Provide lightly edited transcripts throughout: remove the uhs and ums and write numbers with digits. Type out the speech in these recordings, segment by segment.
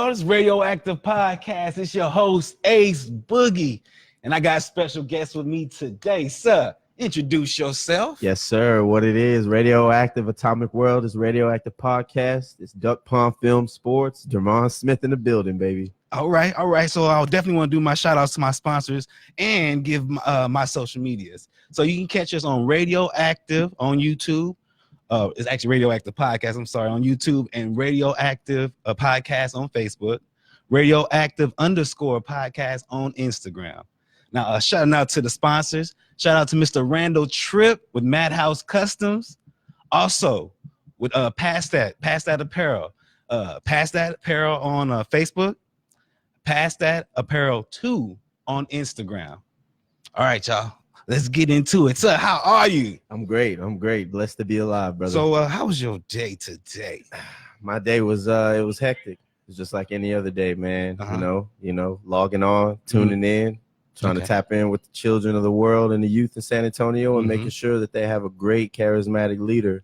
y'all. It's Radioactive Podcast. It's your host, Ace Boogie. And I got a special guest with me today. Sir, introduce yourself. Yes, sir. What it is, Radioactive Atomic World is Radioactive Podcast. It's Duckpond Film Sports. Jermon Smith in the building, baby. All right. So I'll definitely want to do my shout outs to my sponsors and give my social medias. So you can catch us on Radioactive on YouTube. It's actually Radioactive Podcast, I'm sorry, on YouTube, and Radioactive Podcast on Facebook, Radioactive_podcast on Instagram. Now, shouting out to the sponsors. Shout out to Mr. Randall Tripp with Madhouse Customs. Also, with Past That Apparel. Past That Apparel on Facebook. Past That Apparel 2 on Instagram. All right, y'all. Let's get into it. Sir, how are you? I'm great. Blessed to be alive, brother. So, how was your day today? My day was it was hectic. It's just like any other day, man. You know, logging on, tuning in, trying to tap in with the children of the world and the youth in San Antonio, and making sure that they have a great, charismatic leader.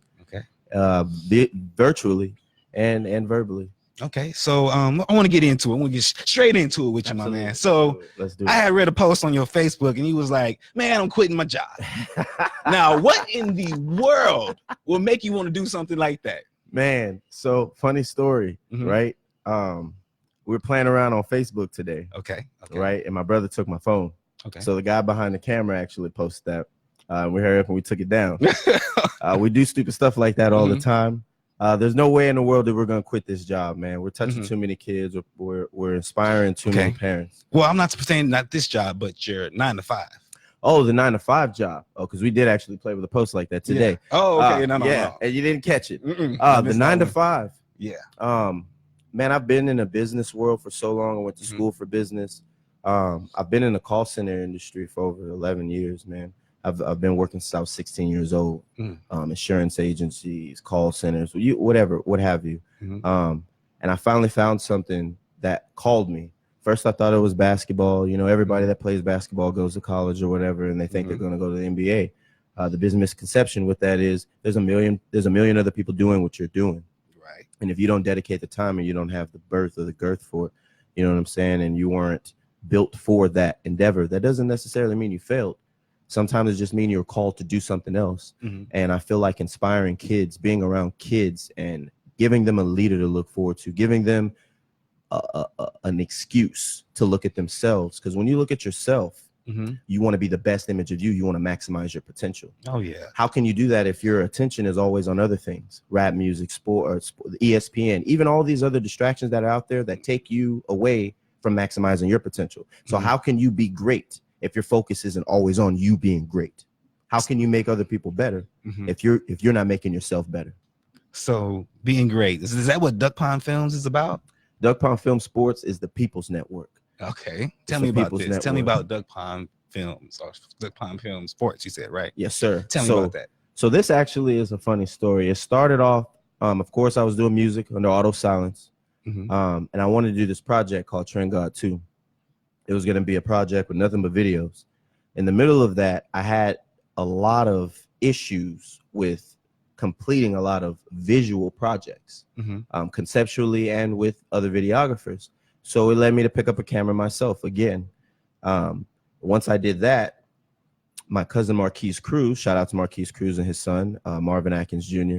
Virtually and verbally. Okay, so I want to get into it. I want to get straight into it with you, Absolutely. my man. So let's do it. I had read a post on your Facebook, and he was like, "Man, I'm quitting my job." Now, what in the world will make you want to do something like that? Man, so funny story, right? We were playing around on Facebook today. Okay. Right, and my brother took my phone. Okay. So the guy behind the camera actually posted that. We hurried up and we took it down. We do stupid stuff like that all the time. There's no way in the world that we're going to quit this job, man. We're touching too many kids. We're inspiring too many parents. Well, I'm not saying not this job, but your 9 to 5. Oh, the 9 to 5 job. Oh, because we did actually play with a post like that today. Yeah. Oh, okay. No. And you didn't catch it. The 9 to 5. Yeah. Man, I've been in the business world for so long. I went to school for business. I've been in the call center industry for over 11 years, man. I've been working since I was 16 years old. Insurance agencies, call centers, what have you. And I finally found something that called me. First, I thought it was basketball. You know, everybody that plays basketball goes to college or whatever, and they think they're going to go to the NBA. The business misconception with that is there's a million other people doing what you're doing. Right. And if you don't dedicate the time and you don't have the birth or the girth for it, you know what I'm saying, and you weren't built for that endeavor, that doesn't necessarily mean you failed. Sometimes it just means you're called to do something else. And I feel like inspiring kids, being around kids and giving them a leader to look forward to, giving them an excuse to look at themselves. Because when you look at yourself, you want to be the best image of you. You want to maximize your potential. Oh, yeah. How can you do that if your attention is always on other things? Rap music, sports, ESPN, even all these other distractions that are out there that take you away from maximizing your potential. So how can you be great if your focus isn't always on you being great? How can you make other people better if you're not making yourself better? So being great, is that what Duckpond Films is about? Duckpond Film Sports is the people's network. Okay, tell me about this. Tell me about Duckpond Films or Duckpond Film Sports. You said, right? Yes, sir. Tell me about that. So this actually is a funny story. It started off, of course, I was doing music under auto silence, and I wanted to do this project called Trend God 2. It was going to be a project with nothing but videos. In the middle of that, I had a lot of issues with completing a lot of visual projects, conceptually and with other videographers. So it led me to pick up a camera myself again. Once I did that, my cousin Marquise Cruz, shout out to Marquise Cruz and his son, Marvin Atkins Jr.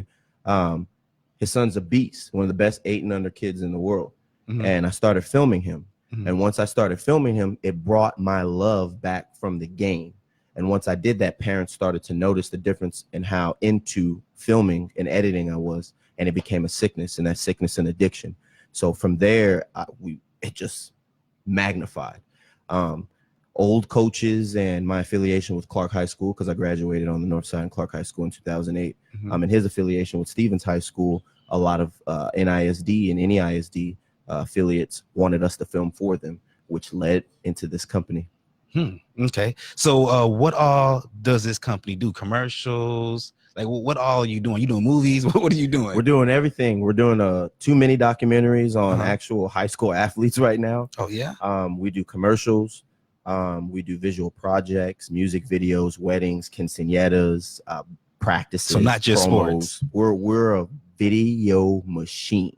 His son's a beast, one of the best 8 and under kids in the world. And I started filming him. And once I started filming him, it brought my love back from the game. And once I did that, parents started to notice the difference in how into filming and editing I was. And it became a sickness, and that sickness and addiction. So from there, it just magnified. Old coaches and my affiliation with Clark High School, because I graduated on the north side in Clark High School in 2008. And his affiliation with Stevens High School, a lot of NISD and NEISD affiliates wanted us to film for them, which led into this company. Okay. So what all does this company do? Commercials? Like what all are you doing? You doing movies? What are you doing? We're doing everything. We're doing 2 mini documentaries on actual high school athletes right now. Oh, yeah. We do commercials. We do visual projects, music videos, weddings, quinceañeras, practices. So not just promos. sports. We're a video machine.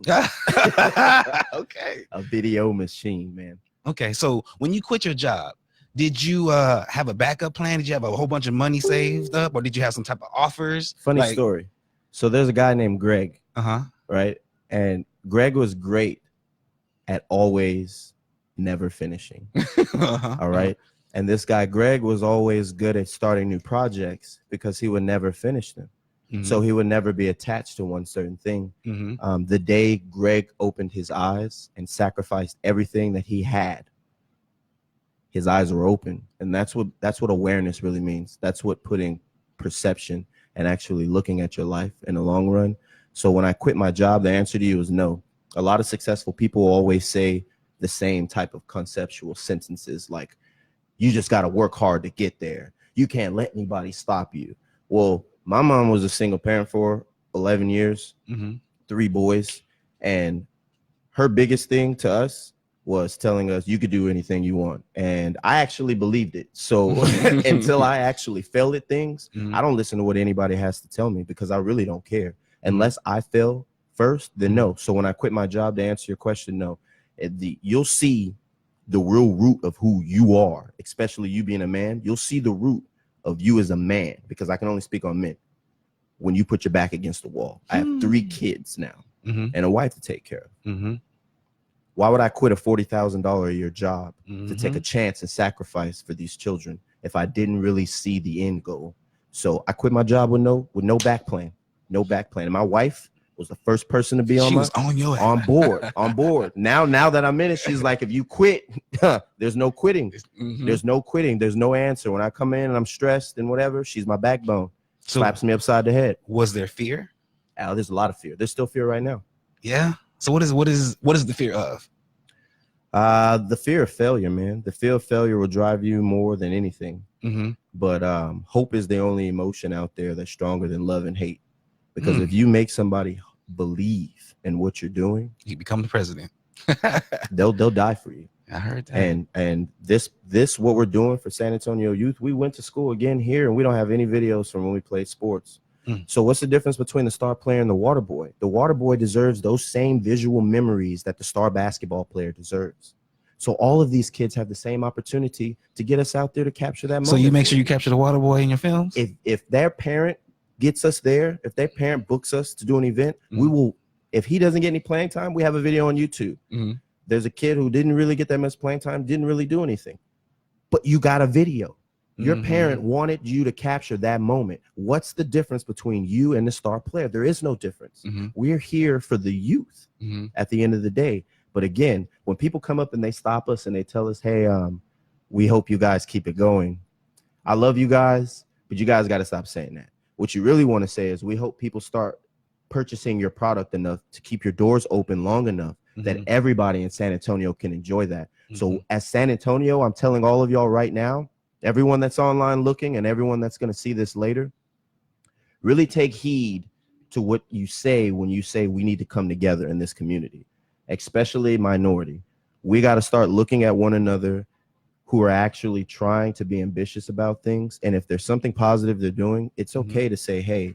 Okay. A video machine, man. Okay. So when you quit your job, did you have a backup plan? Did you have a whole bunch of money saved up, or did you have some type of offers? Funny story. So there's a guy named Greg, right? And Greg was great at always never finishing. All right. And this guy, Greg, was always good at starting new projects because he would never finish them. So he would never be attached to one certain thing. The day Greg opened his eyes and sacrificed everything that he had, his eyes were open. And that's what awareness really means. That's what putting perception and actually looking at your life in the long run. So when I quit my job, the answer to you is no. A lot of successful people always say the same type of conceptual sentences like, you just got to work hard to get there. You can't let anybody stop you. Well, my mom was a single parent for 11 years, 3 boys. And her biggest thing to us was telling us you could do anything you want. And I actually believed it. So until I actually failed at things, I don't listen to what anybody has to tell me because I really don't care. Unless I fail first, then no. So when I quit my job, to answer your question, no. You'll see the real root of who you are, especially you being a man. You'll see the root of you as a man, because I can only speak on men, when you put your back against the wall. I have 3 kids now and a wife to take care of. Why would I quit a $40,000 a year job to take a chance and sacrifice for these children if I didn't really see the end goal? So I quit my job with no back plan, And my wife was the first person to be on board. Now that I'm in it, she's like, if you quit, there's no quitting. There's no quitting. There's no answer. When I come in and I'm stressed and whatever, she's my backbone. Slaps me upside the head. Was there fear? Oh, there's a lot of fear. There's still fear right now. Yeah. So what is the fear of? The fear of failure, man. The fear of failure will drive you more than anything. But hope is the only emotion out there that's stronger than love and hate. Because if you make somebody believe in what you're doing, you become the president. they'll die for you. I heard that. And this what we're doing for San Antonio youth. We went to school again here, and we don't have any videos from when we played sports. So what's the difference between the star player and the water boy? The water boy deserves those same visual memories that the star basketball player deserves. So all of these kids have the same opportunity to get us out there to capture that moment. So you make sure you capture the water boy in your films? If their parent gets us there, if their parent books us to do an event, we will. If he doesn't get any playing time, we have a video on YouTube. There's a kid who didn't really get that much playing time, didn't really do anything, but you got a video. Your parent wanted you to capture that moment. What's the difference between you and the star player? There is no difference. We're here for the youth at the end of the day. But again, when people come up and they stop us and they tell us, hey, we hope you guys keep it going. I love you guys, but you guys got to stop saying that. What you really want to say is we hope people start purchasing your product enough to keep your doors open long enough that everybody in San Antonio can enjoy that. So as San Antonio, I'm telling all of y'all right now, everyone that's online looking and everyone that's going to see this later, really take heed to what you say when you say we need to come together in this community, especially minority. We got to start looking at one another who are actually trying to be ambitious about things. And if there's something positive they're doing, it's okay to say, hey,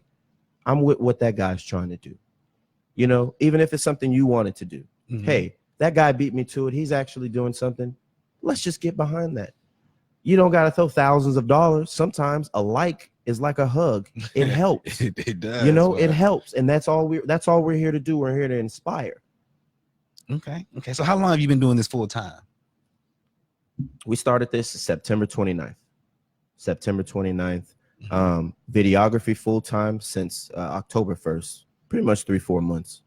I'm with what that guy's trying to do. You know, even if it's something you wanted to do. Hey, that guy beat me to it. He's actually doing something. Let's just get behind that. You don't got to throw thousands of dollars. Sometimes a like is like a hug. It helps. It does. You know, it helps. And that's all we're here to do. We're here to inspire. Okay. So how long have you been doing this full time? We started this September 29th. Videography full time since October 1st. Pretty much 3-4 months.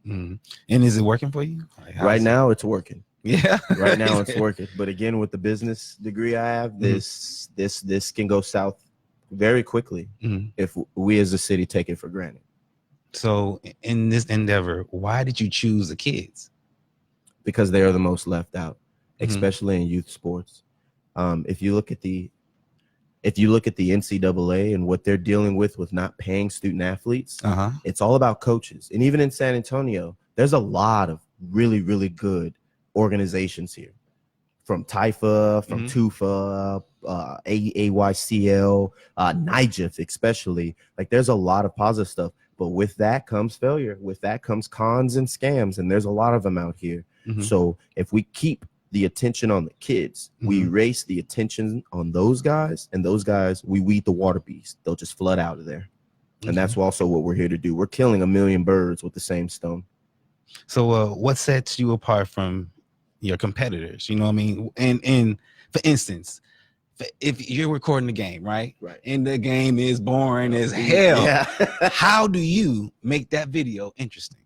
And is it working for you? Like, right now, it's working. Yeah. Right now, it's working. But again, with the business degree I have, this can go south very quickly if we as a city take it for granted. So in this endeavor, why did you choose the kids? Because they are the most left out, especially in youth sports. If you look at the NCAA and what they're dealing with not paying student athletes, it's all about coaches. And even in San Antonio, there's a lot of really, really good organizations here, from TIFA, from TUFA, AYCL, NIGEF especially. Like, there's a lot of positive stuff. But with that comes failure. With that comes cons and scams, and there's a lot of them out here. So if we keep the attention on the kids, we erase the attention on those guys, and those guys, we weed the water beast. They'll just flood out of there. And that's also what we're here to do. We're killing a million birds with the same stone. So what sets you apart from your competitors? You know what I mean? And for instance, if you're recording the game, right? And the game is boring as hell, how do you make that video interesting?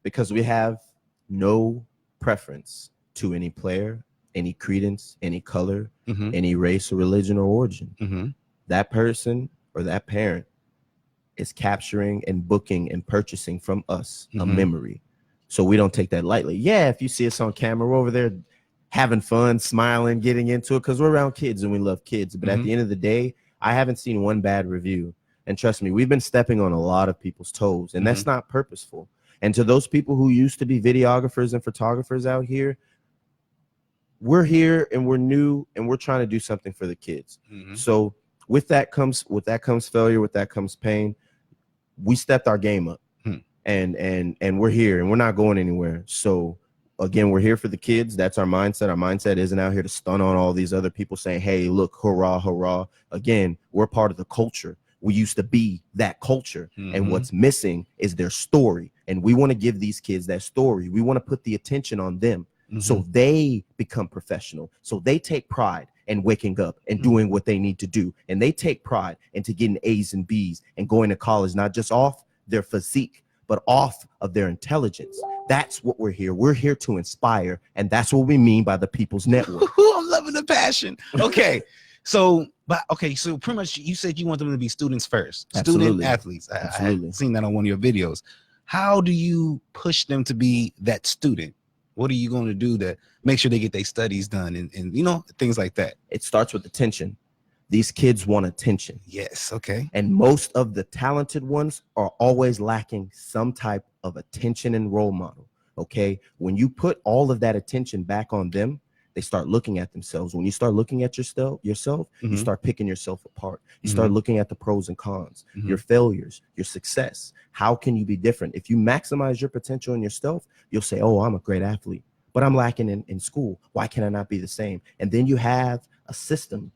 Because we have no preference to any player, any credence, any color, any race or religion or origin. That person or that parent is capturing and booking and purchasing from us a memory. So we don't take that lightly. Yeah, if you see us on camera, we're over there having fun, smiling, getting into it, because we're around kids and we love kids. But at the end of the day, I haven't seen one bad review. And trust me, we've been stepping on a lot of people's toes, and that's not purposeful. And to those people who used to be videographers and photographers out here, we're here and we're new and we're trying to do something for the kids. So with that comes failure, with that comes pain. We stepped our game up, and we're here and we're not going anywhere. So again, we're here for the kids. That's our mindset. Our mindset isn't out here to stun on all these other people saying, hey, look, hurrah, hurrah. Again, we're part of the culture. We used to be that culture, and what's missing is their story. And we want to give these kids that story. We want to put the attention on them so they become professional, so they take pride in waking up and doing what they need to do. And they take pride into getting A's and B's and going to college, not just off their physique, but off of their intelligence. That's what we're here. We're here to inspire. And that's what we mean by the People's Network. I'm loving the passion. Okay. So pretty much you said you want them to be students first. Absolutely. Student athletes. I had seen that on one of your videos. How do you push them to be that student? What are you going to do to make sure they get their studies done and you know, things like that? It starts with attention. These kids want attention. Yes. Okay. And most of the talented ones are always lacking some type of attention and role model. Okay. When you put all of that attention back on them, they start looking at themselves. When you start looking at yourself, you start picking yourself apart. You start looking at the pros and cons, your failures, your success. How can you be different? If you maximize your potential in yourself, you'll say, oh, I'm a great athlete, but I'm lacking in school. Why can I not be the same? And then you have a system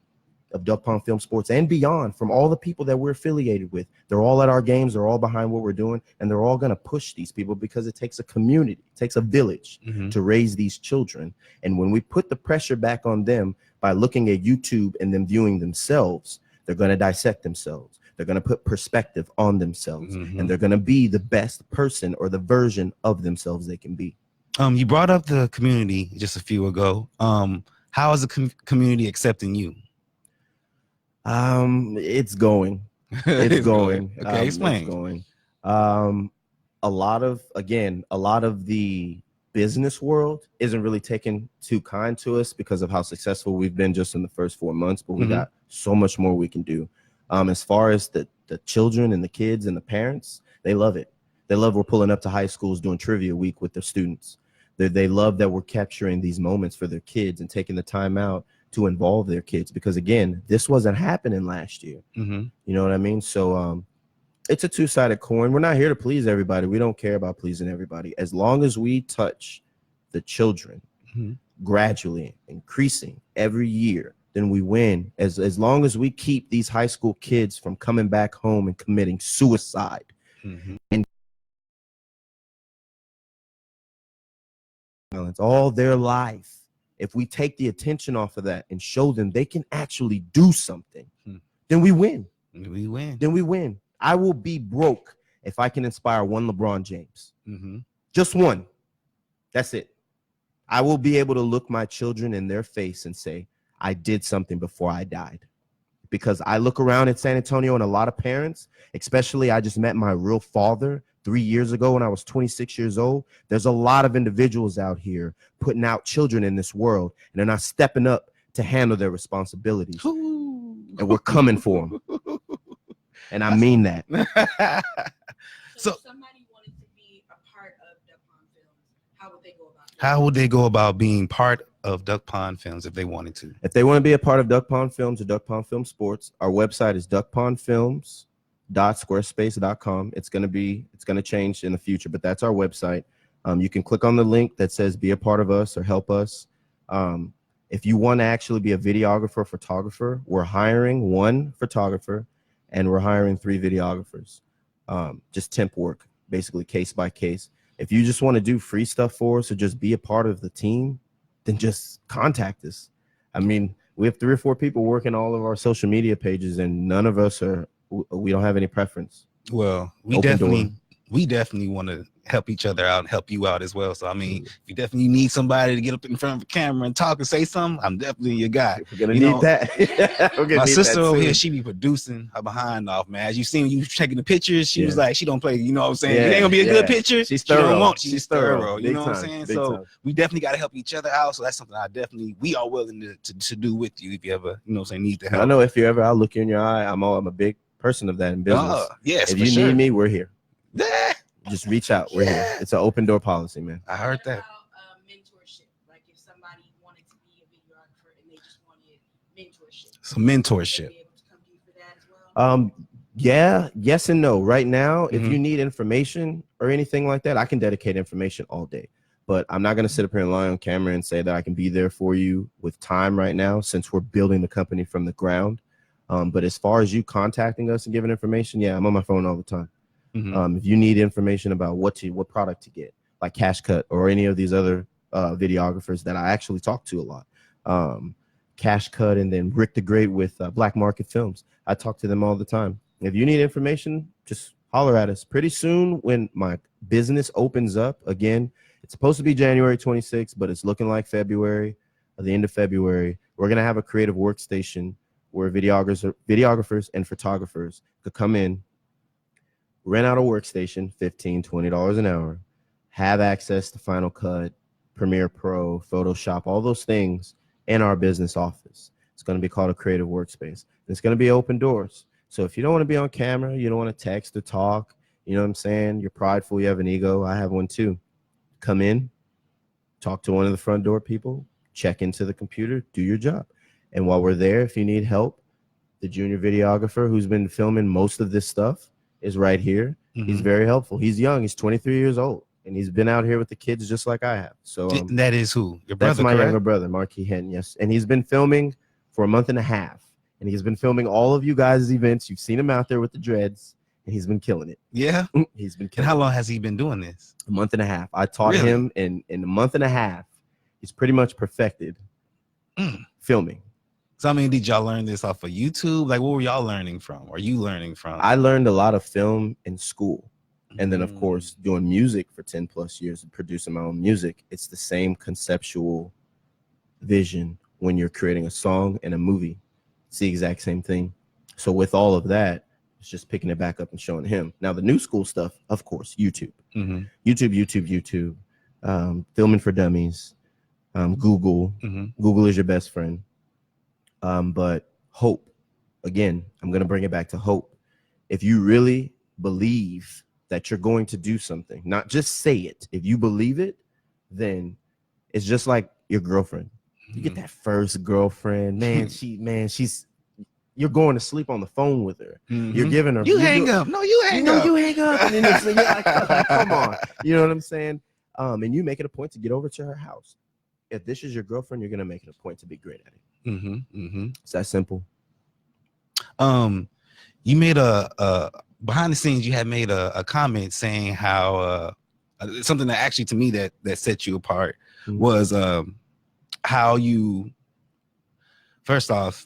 of Duckpond Film Sports and beyond from all the people that we're affiliated with. They're all at our games. They're all behind what we're doing. And they're all going to push these people because it takes a community, it takes a village to raise these children. And when we put the pressure back on them by looking at YouTube and them viewing themselves, they're going to dissect themselves. They're going to put perspective on themselves, and they're going to be the best person or the version of themselves they can be. You brought up the community just a few ago. How is the community accepting you? It's going. It's going. Okay, explain. It's going. A lot of the business world isn't really taking too kind to us because of how successful we've been just in the first 4 months, but we got so much more we can do. As far as the children and the kids and the parents, they love it. They love we're pulling up to high schools doing trivia week with their students. They love that we're capturing these moments for their kids and taking the time out to involve their kids, because again, this wasn't happening last year. You know what I mean? So it's a two-sided coin. We're not here to please everybody. We don't care about pleasing everybody. As long as we touch the children gradually increasing every year, then we win. As long as we keep these high school kids from coming back home and committing suicide and violence all their life, if we take the attention off of that and show them they can actually do something, then we win. Then we win. I will be broke if I can inspire one LeBron James. Just one. That's it. I will be able to look my children in their face and say, I did something before I died. Because I look around at San Antonio and a lot of parents, especially I just met my real father 3 years ago when I was 26 years old. There's a lot of individuals out here putting out children in this world, and they're not stepping up to handle their responsibilities. And we're coming for them. And I mean that. So if somebody wanted to be a part of Duckpond Films, how would they go about it? How would they go about being part of Duckpond Films if they wanted to? If they want to be a part of Duckpond Films or Duckpond Film Sports, our website is duckpondfilms.com. filmz.squarespace.com. It's gonna change in the future, but that's our website. You can click on the link that says be a part of us or help us. If you want to actually be a videographer, photographer, we're hiring 1 photographer and we're hiring 3 videographers. Just temp work, basically case by case. If you just want to do free stuff for us or just be a part of the team, then just contact us. I mean, we have 3 or 4 people working all of our social media pages, and none of us we don't have any preference. Well, we definitely want to help each other out and help you out as well. So I mean, if you definitely need somebody to get up in front of a camera and talk and say something, I'm definitely your guy. We're gonna need that. My sister over here, she be producing her behind off, man. As you seen when you taking the pictures, she was like, she don't play, you know what I'm saying? It ain't gonna be a good picture. She's thorough. She's thorough. You know what I'm saying? So we definitely got to help each other out. So that's something we are willing to do with you if you ever, you know what I'm saying, need the help. I know if you ever, I'll look you in your eye. I'm a big person of that in business. Yes, if you need me, we're here. Yeah. Just reach out. We're here. It's an open door policy, man. I heard that. Mentorship, like if somebody wanted to be a videographer and they just wanted mentorship. Some mentorship. Be able to come to you for that as well? Yeah, yes and no. Right now, if you need information or anything like that, I can dedicate information all day. But I'm not going to sit up here and lie on camera and say that I can be there for you with time right now, since we're building the company from the ground. But as far as you contacting us and giving information, yeah, I'm on my phone all the time. If you need information about what product to get, like Cash Cut or any of these other videographers that I actually talk to a lot, Cash Cut and then Rick the Great with Black Market Films, I talk to them all the time. If you need information, just holler at us. Pretty soon when my business opens up again, it's supposed to be January 26th, but it's looking like February, at the end of February. We're going to have a creative workstation where videographers and photographers could come in, rent out a workstation, $15, $20 an hour, have access to Final Cut, Premiere Pro, Photoshop, all those things in our business office. It's going to be called a creative workspace. It's going to be open doors. So if you don't want to be on camera, you don't want to text or talk, you know what I'm saying? You're prideful, you have an ego. I have one too. Come in, talk to one of the front door people, check into the computer, do your job. And while we're there, if you need help, the junior videographer who's been filming most of this stuff is right here. He's very helpful. He's young. He's 23 years old. And he's been out here with the kids just like I have. So that is who? Your brother, that's my correct? younger brother, Marquis Henton, yes. And he's been filming for a month and a half. And he's been filming all of you guys' events. You've seen him out there with the dreads. And he's been killing it. Yeah? He's been And killing how long has he been doing this? A month and a half. I taught him in a month and a half. He's pretty much perfected filming. So, I mean, did y'all learn this off of YouTube? Like, what were y'all learning from? Or you learning from? I learned a lot of film in school. And then, of course, doing music for 10 plus years and producing my own music. It's the same conceptual vision when you're creating a song and a movie. It's the exact same thing. So with all of that, it's just picking it back up and showing him. Now, the new school stuff, of course, YouTube. YouTube. Filming for Dummies. Google. Google is your best friend. But hope. Again, I'm going to bring it back to hope. If you really believe that you're going to do something, not just say it. If you believe it, then it's just like your girlfriend. You get that first girlfriend, you're going to sleep on the phone with her. You're giving her. You hang up. No, you hang up. You hang up. And then it's like, come on. You know what I'm saying? And you make it a point to get over to her house. If this is your girlfriend, you're going to make it a point to be great at it. It's that simple. You made a behind the scenes, you had made a comment saying how something that actually to me that set you apart was how you, first off,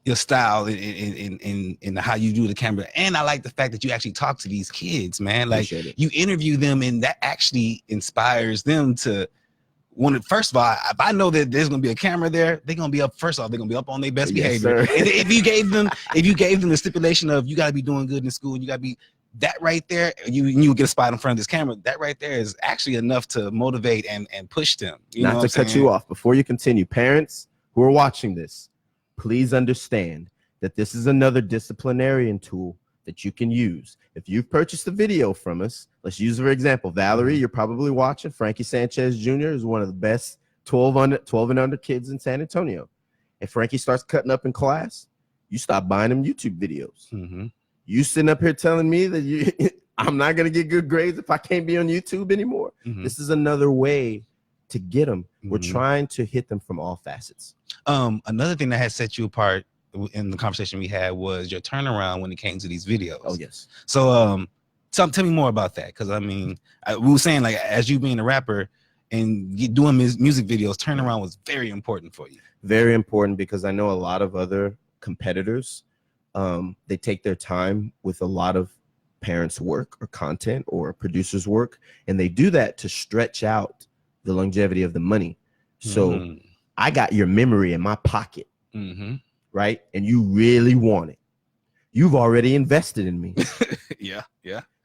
your style in how you do the camera. And I like the fact that you actually talk to these kids, man. Like you interview them, and that actually inspires them to want to. First of all, if I know that there's gonna be a camera there, they're gonna be up. First off, they're gonna be up on their best behavior. And if you gave them the stipulation of you gotta be doing good in school, and you gotta be that right there, you get a spot in front of this camera. That right there is actually enough to motivate and push them. Not to cut you off before you continue, parents who are watching this, please understand that this is another disciplinarian tool that you can use. If you've purchased a video from us, let's use for example, Valerie, you're probably watching. Frankie Sanchez Jr. is one of the best 12 and under kids in San Antonio. If Frankie starts cutting up in class, you stop buying him YouTube videos. You sitting up here telling me that I'm not gonna get good grades if I can't be on YouTube anymore. This is another way to get them. We're trying to hit them from all facets. Another thing that has set you apart in the conversation we had was your turnaround when it came to these videos. Oh yes. So tell me more about that, because I mean, we were saying, like, as you being a rapper and doing music videos, turnaround was very important for you. Very important, because I know a lot of other competitors, they take their time with a lot of parents' work or content or producers' work, and they do that to stretch out the longevity of the money. So I got your memory in my pocket, right? And you really want it. You've already invested in me. Yeah.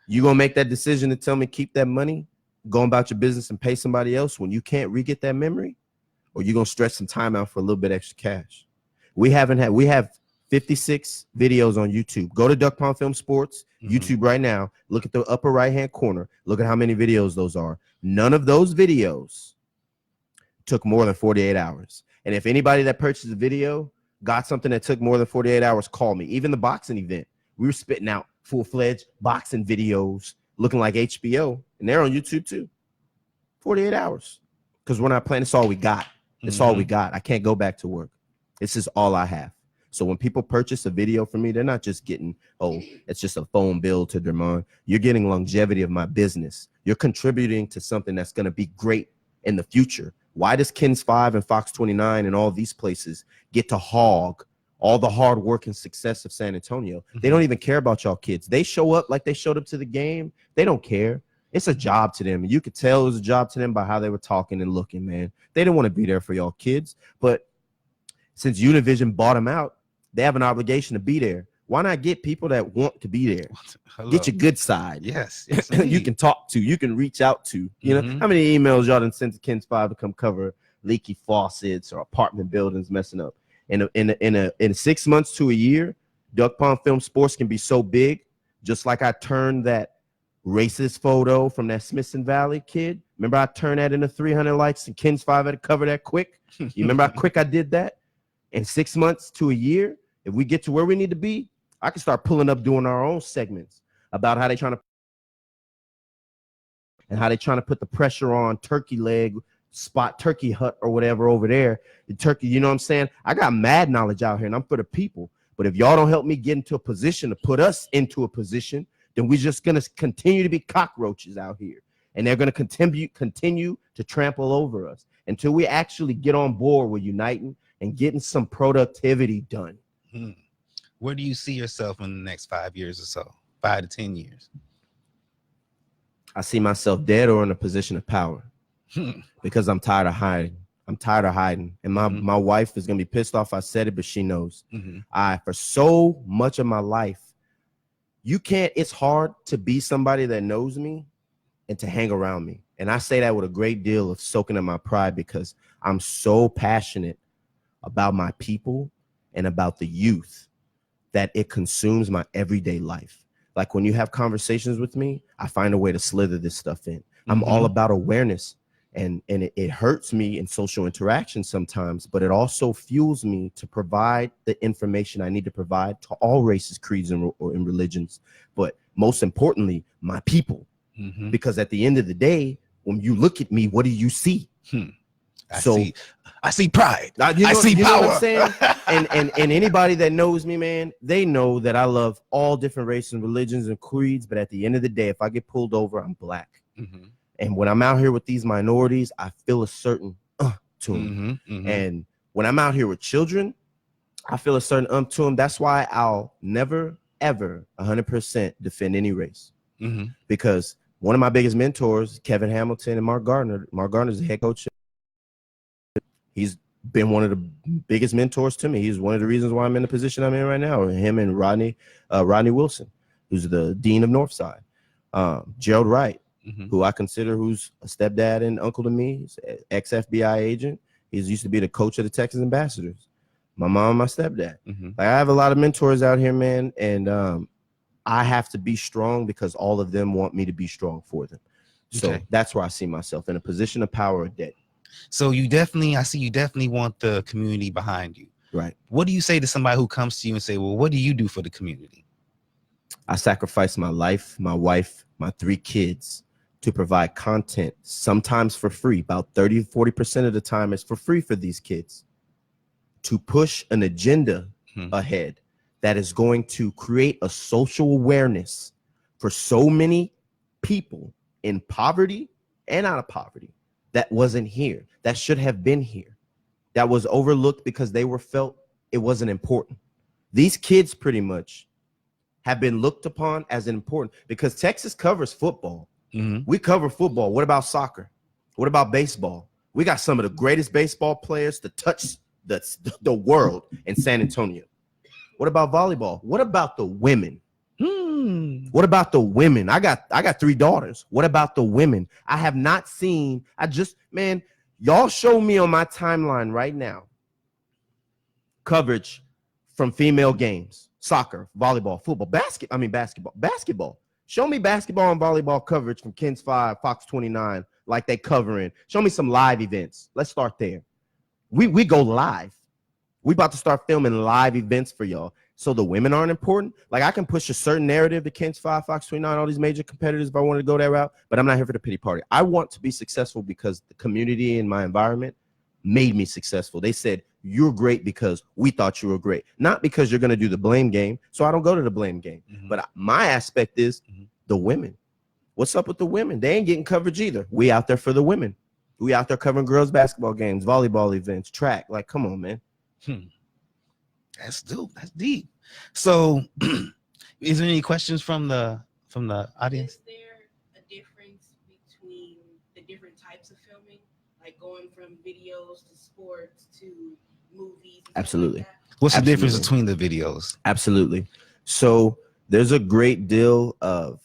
You gonna make that decision to tell me keep that money, go about your business and pay somebody else when you can't re-get that memory? Or you gonna stretch some time out for a little bit extra cash? We have 56 videos on YouTube. Go to Duckpond Film Sports YouTube right now. Look at the upper right-hand corner. Look at how many videos those are. None of those videos took more than 48 hours. And if anybody that purchased a video got something that took more than 48 hours, call me. Even the boxing event, we were spitting out full-fledged boxing videos looking like HBO, and they're on YouTube too. 48 hours. Because we're not playing. It's all we got. It's all we got. I can't go back to work. This is all I have. So when people purchase a video from me, they're not just getting, oh, it's just a phone bill to Dermond. You're getting longevity of my business. You're contributing to something that's going to be great in the future. Why does Kins 5 and Fox 29 and all these places get to hog all the hard work and success of San Antonio? They don't even care about y'all kids. They show up like they showed up to the game. They don't care. It's a job to them. You could tell it was a job to them by how they were talking and looking, man. They didn't want to be there for y'all kids. But since Univision bought them out, they have an obligation to be there. Why not get people that want to be there? Hello. Get your good side. Yes. You can talk to, you can reach out to. You know, how many emails y'all done sent to Kins 5 to come cover leaky faucets or apartment buildings messing up? In 6 months to a year, Duckpond Film Sports can be so big, just like I turned that racist photo from that Smithson Valley kid. Remember I turned that into 300 likes and Kins 5 had to cover that quick? You remember how quick I did that? In 6 months to a year, if we get to where we need to be, I can start pulling up doing our own segments about how they're trying to put the pressure on Turkey Leg Spot, Turkey Hut or whatever over there. The Turkey, you know what I'm saying? I got mad knowledge out here and I'm for the people. But if y'all don't help me get into a position to put us into a position, then we're just going to continue to be cockroaches out here. And they're going to continue to trample over us until we actually get on board with uniting and getting some productivity done. Where do you see yourself in the next 5 years or so? 5 to 10 years? I see myself dead or in a position of power because I'm tired of hiding. I'm tired of hiding. And my wife is going to be pissed off I said it, but she knows. For so much of my life, it's hard to be somebody that knows me and to hang around me. And I say that with a great deal of soaking in my pride because I'm so passionate about my people and about the youth that it consumes my everyday life. Like when you have conversations with me, I find a way to slither this stuff in. I'm all about awareness, and it hurts me in social interaction sometimes, but it also fuels me to provide the information I need to provide to all races, creeds, and religions. But most importantly, my people, because at the end of the day, when you look at me, what do you see? I see pride. I see power. Know what I'm saying? and anybody that knows me, man, they know that I love all different races and religions and creeds. But at the end of the day, if I get pulled over, I'm black. And when I'm out here with these minorities, I feel a certain to them. And when I'm out here with children, I feel a certain to them. That's why I'll never, ever 100% defend any race. Because one of my biggest mentors, Kevin Hamilton and Mark Gardner. Mark Gardner's the head coach. He's been one of the biggest mentors to me. He's one of the reasons why I'm in the position I'm in right now. Him and Rodney Wilson, who's the dean of Northside. Gerald Wright, who I consider who's a stepdad and uncle to me. He's an ex-FBI agent. He's used to be the coach of the Texas Ambassadors. My mom and my stepdad. Like, I have a lot of mentors out here, man, and I have to be strong because all of them want me to be strong for them. So that's where I see myself, in a position of power or debt. So I see you definitely want the community behind you. Right. What do you say to somebody who comes to you and say, well, what do you do for the community? I sacrificed my life, my wife, my 3 kids to provide content, sometimes for free. About 30-40% of the time it's for free for these kids, to push an agenda ahead that is going to create a social awareness for so many people in poverty and out of poverty that wasn't here, that should have been here, that was overlooked because they were felt it wasn't important. These kids pretty much have been looked upon as important because Texas covers football. We cover football. What about soccer? What about baseball? We got some of the greatest baseball players to touch the world in San Antonio. What about volleyball? What about the women? What about the women? I got 3 daughters. What about the women? I have not seen. Man, y'all show me on my timeline right now coverage from female games, soccer, volleyball, football, basketball. Show me basketball and volleyball coverage from Kens 5, Fox 29, like they covering. Show me some live events. Let's start there. We go live. We about to start filming live events for y'all. So the women aren't important. Like I can push a certain narrative to Kens 5, Fox 29, all these major competitors if I wanted to go that route, but I'm not here for the pity party. I want to be successful because the community and my environment made me successful. They said, you're great because we thought you were great, not because you're going to do the blame game. So I don't go to the blame game. But my aspect is the women. What's up with the women? They ain't getting coverage either. We out there for the women. We out there covering girls basketball games, volleyball events, track. Like, come on, man. That's dope. That's deep. So is there any questions from the audience? Is there a difference between the different types of filming, like going from videos to sports to movies? Absolutely. Like What's the difference between the videos? Absolutely. So there's a great deal of,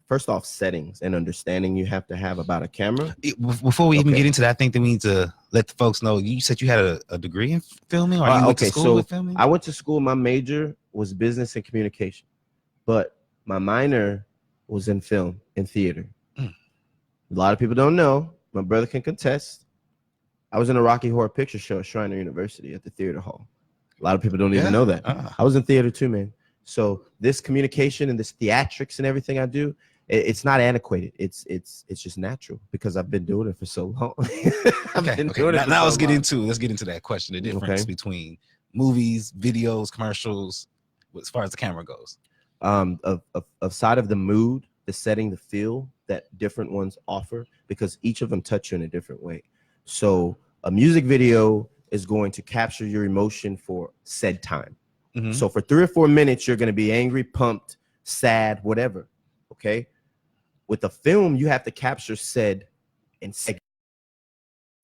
first off, settings and understanding you have to have about a camera. Before we even get into that, I think that we need to let the folks know. You said you had a degree in filming, or you went to school with filming? I went to school. My major was business and communication, but my minor was in film and theater. A lot of people don't know. My brother can contest. I was in a Rocky Horror Picture Show at Shriner University at the theater hall. A lot of people don't even know that. I was in theater too, man. So this communication and this theatrics and everything I do, it's not antiquated. It's just natural because I've been doing it for so long. Now let's get into that question. The difference between movies, videos, commercials, as far as the camera goes. Of side of the mood, the setting, the feel that different ones offer, because each of them touch you in a different way. So a music video is going to capture your emotion for said time. So for 3 or 4 minutes, you're going to be angry, pumped, sad, whatever. Okay. With a film, you have to capture said in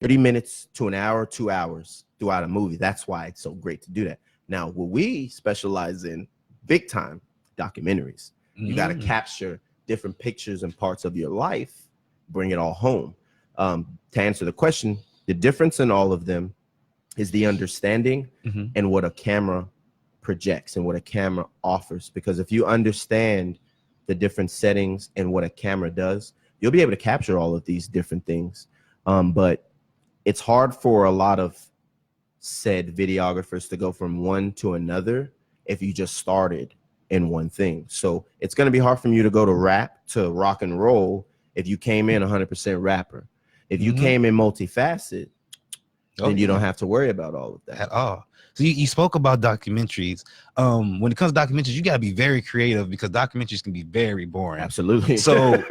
30 minutes to an hour, 2 hours throughout a movie. That's why it's so great to do that. Now, what we specialize in big time, documentaries. You got to capture different pictures and parts of your life, bring it all home. To answer the question, the difference in all of them is the understanding and what a camera projects and what a camera offers. Because if you understand the different settings and what a camera does, you'll be able to capture all of these different things. But it's hard for a lot of said videographers to go from one to another if you just started in one thing. So it's going to be hard for you to go to rap to rock and roll if you came in 100% rapper. If you came in multifaceted, then you don't have to worry about all of that at all. So you spoke about documentaries. When it comes to documentaries, you got to be very creative because documentaries can be very boring. Absolutely. So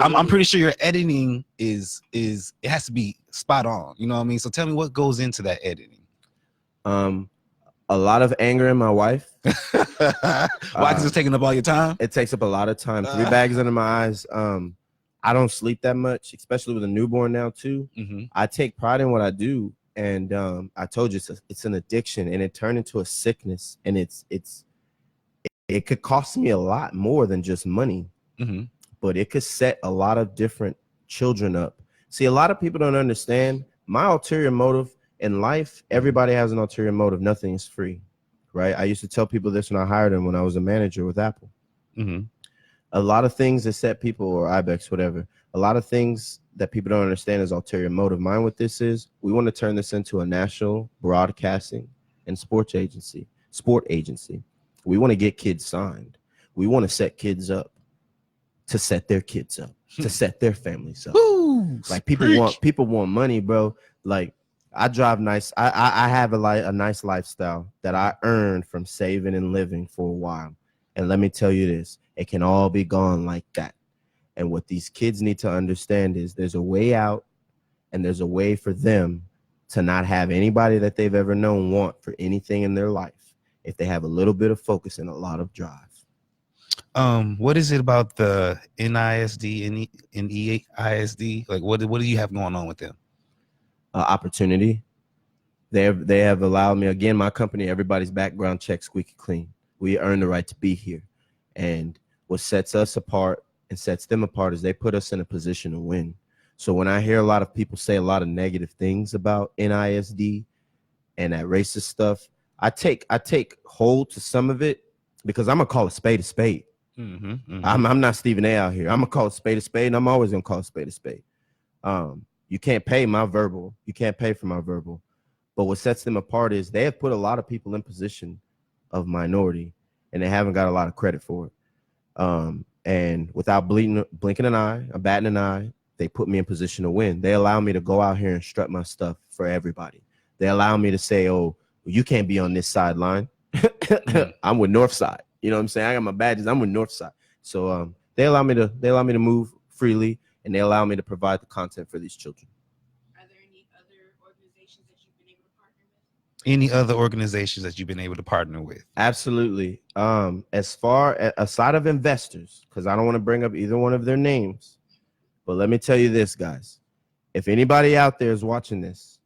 I'm pretty sure your editing is it has to be spot on. You know what I mean? So tell me what goes into that editing. A lot of anger in my wife. Why? Because it's taking up all your time? It takes up a lot of time. 3 bags under my eyes. I don't sleep that much, especially with a newborn now too. I take pride in what I do. And I told you it's an addiction, and it turned into a sickness, and it could cost me a lot more than just money, but it could set a lot of different children up. See, a lot of people don't understand my ulterior motive in life. Everybody has an ulterior motive. Nothing is free, right? I used to tell people this when I hired them when I was a manager with Apple. A lot of things that set people, or Ibex, whatever, a lot of things that people don't understand is ulterior motive. Mine with this is we want to turn this into a national broadcasting and sport agency. We want to get kids signed. We want to set kids up to set their kids up, to set their families up. Woo, like people want money, bro. Like I drive nice. I have a nice lifestyle that I earned from saving and living for a while. And let me tell you this, it can all be gone like that. And what these kids need to understand is there's a way out, and there's a way for them to not have anybody that they've ever known want for anything in their life if they have a little bit of focus and a lot of drive. What is it about the NISD and EISD? Like, what do you have going on with them? Opportunity. They have allowed me, again, my company, everybody's background check squeaky clean. We earn the right to be here. And what sets us apart and sets them apart is they put us in a position to win. So when I hear a lot of people say a lot of negative things about NISD and that racist stuff, I take hold to some of it because I'm gonna call a spade a spade. I'm not Stephen A out here. I'm gonna call a spade, and I'm always gonna call a spade a spade. You can't pay my verbal. You can't pay for my verbal. But what sets them apart is they have put a lot of people in position of minority, and they haven't got a lot of credit for it. And without blinking an eye, batting an eye, they put me in position to win. They allow me to go out here and strut my stuff for everybody. They allow me to say, oh, you can't be on this sideline. I'm with Northside. You know what I'm saying? I got my badges. I'm with Northside. So they allow me to move freely, and they allow me to provide the content for these children. Are there any other organizations that you've been able to partner with? Any other organizations that you've been able to partner with? Absolutely. As far aside of investors, because I don't want to bring up either one of their names, but let me tell you this, guys. If anybody out there is watching this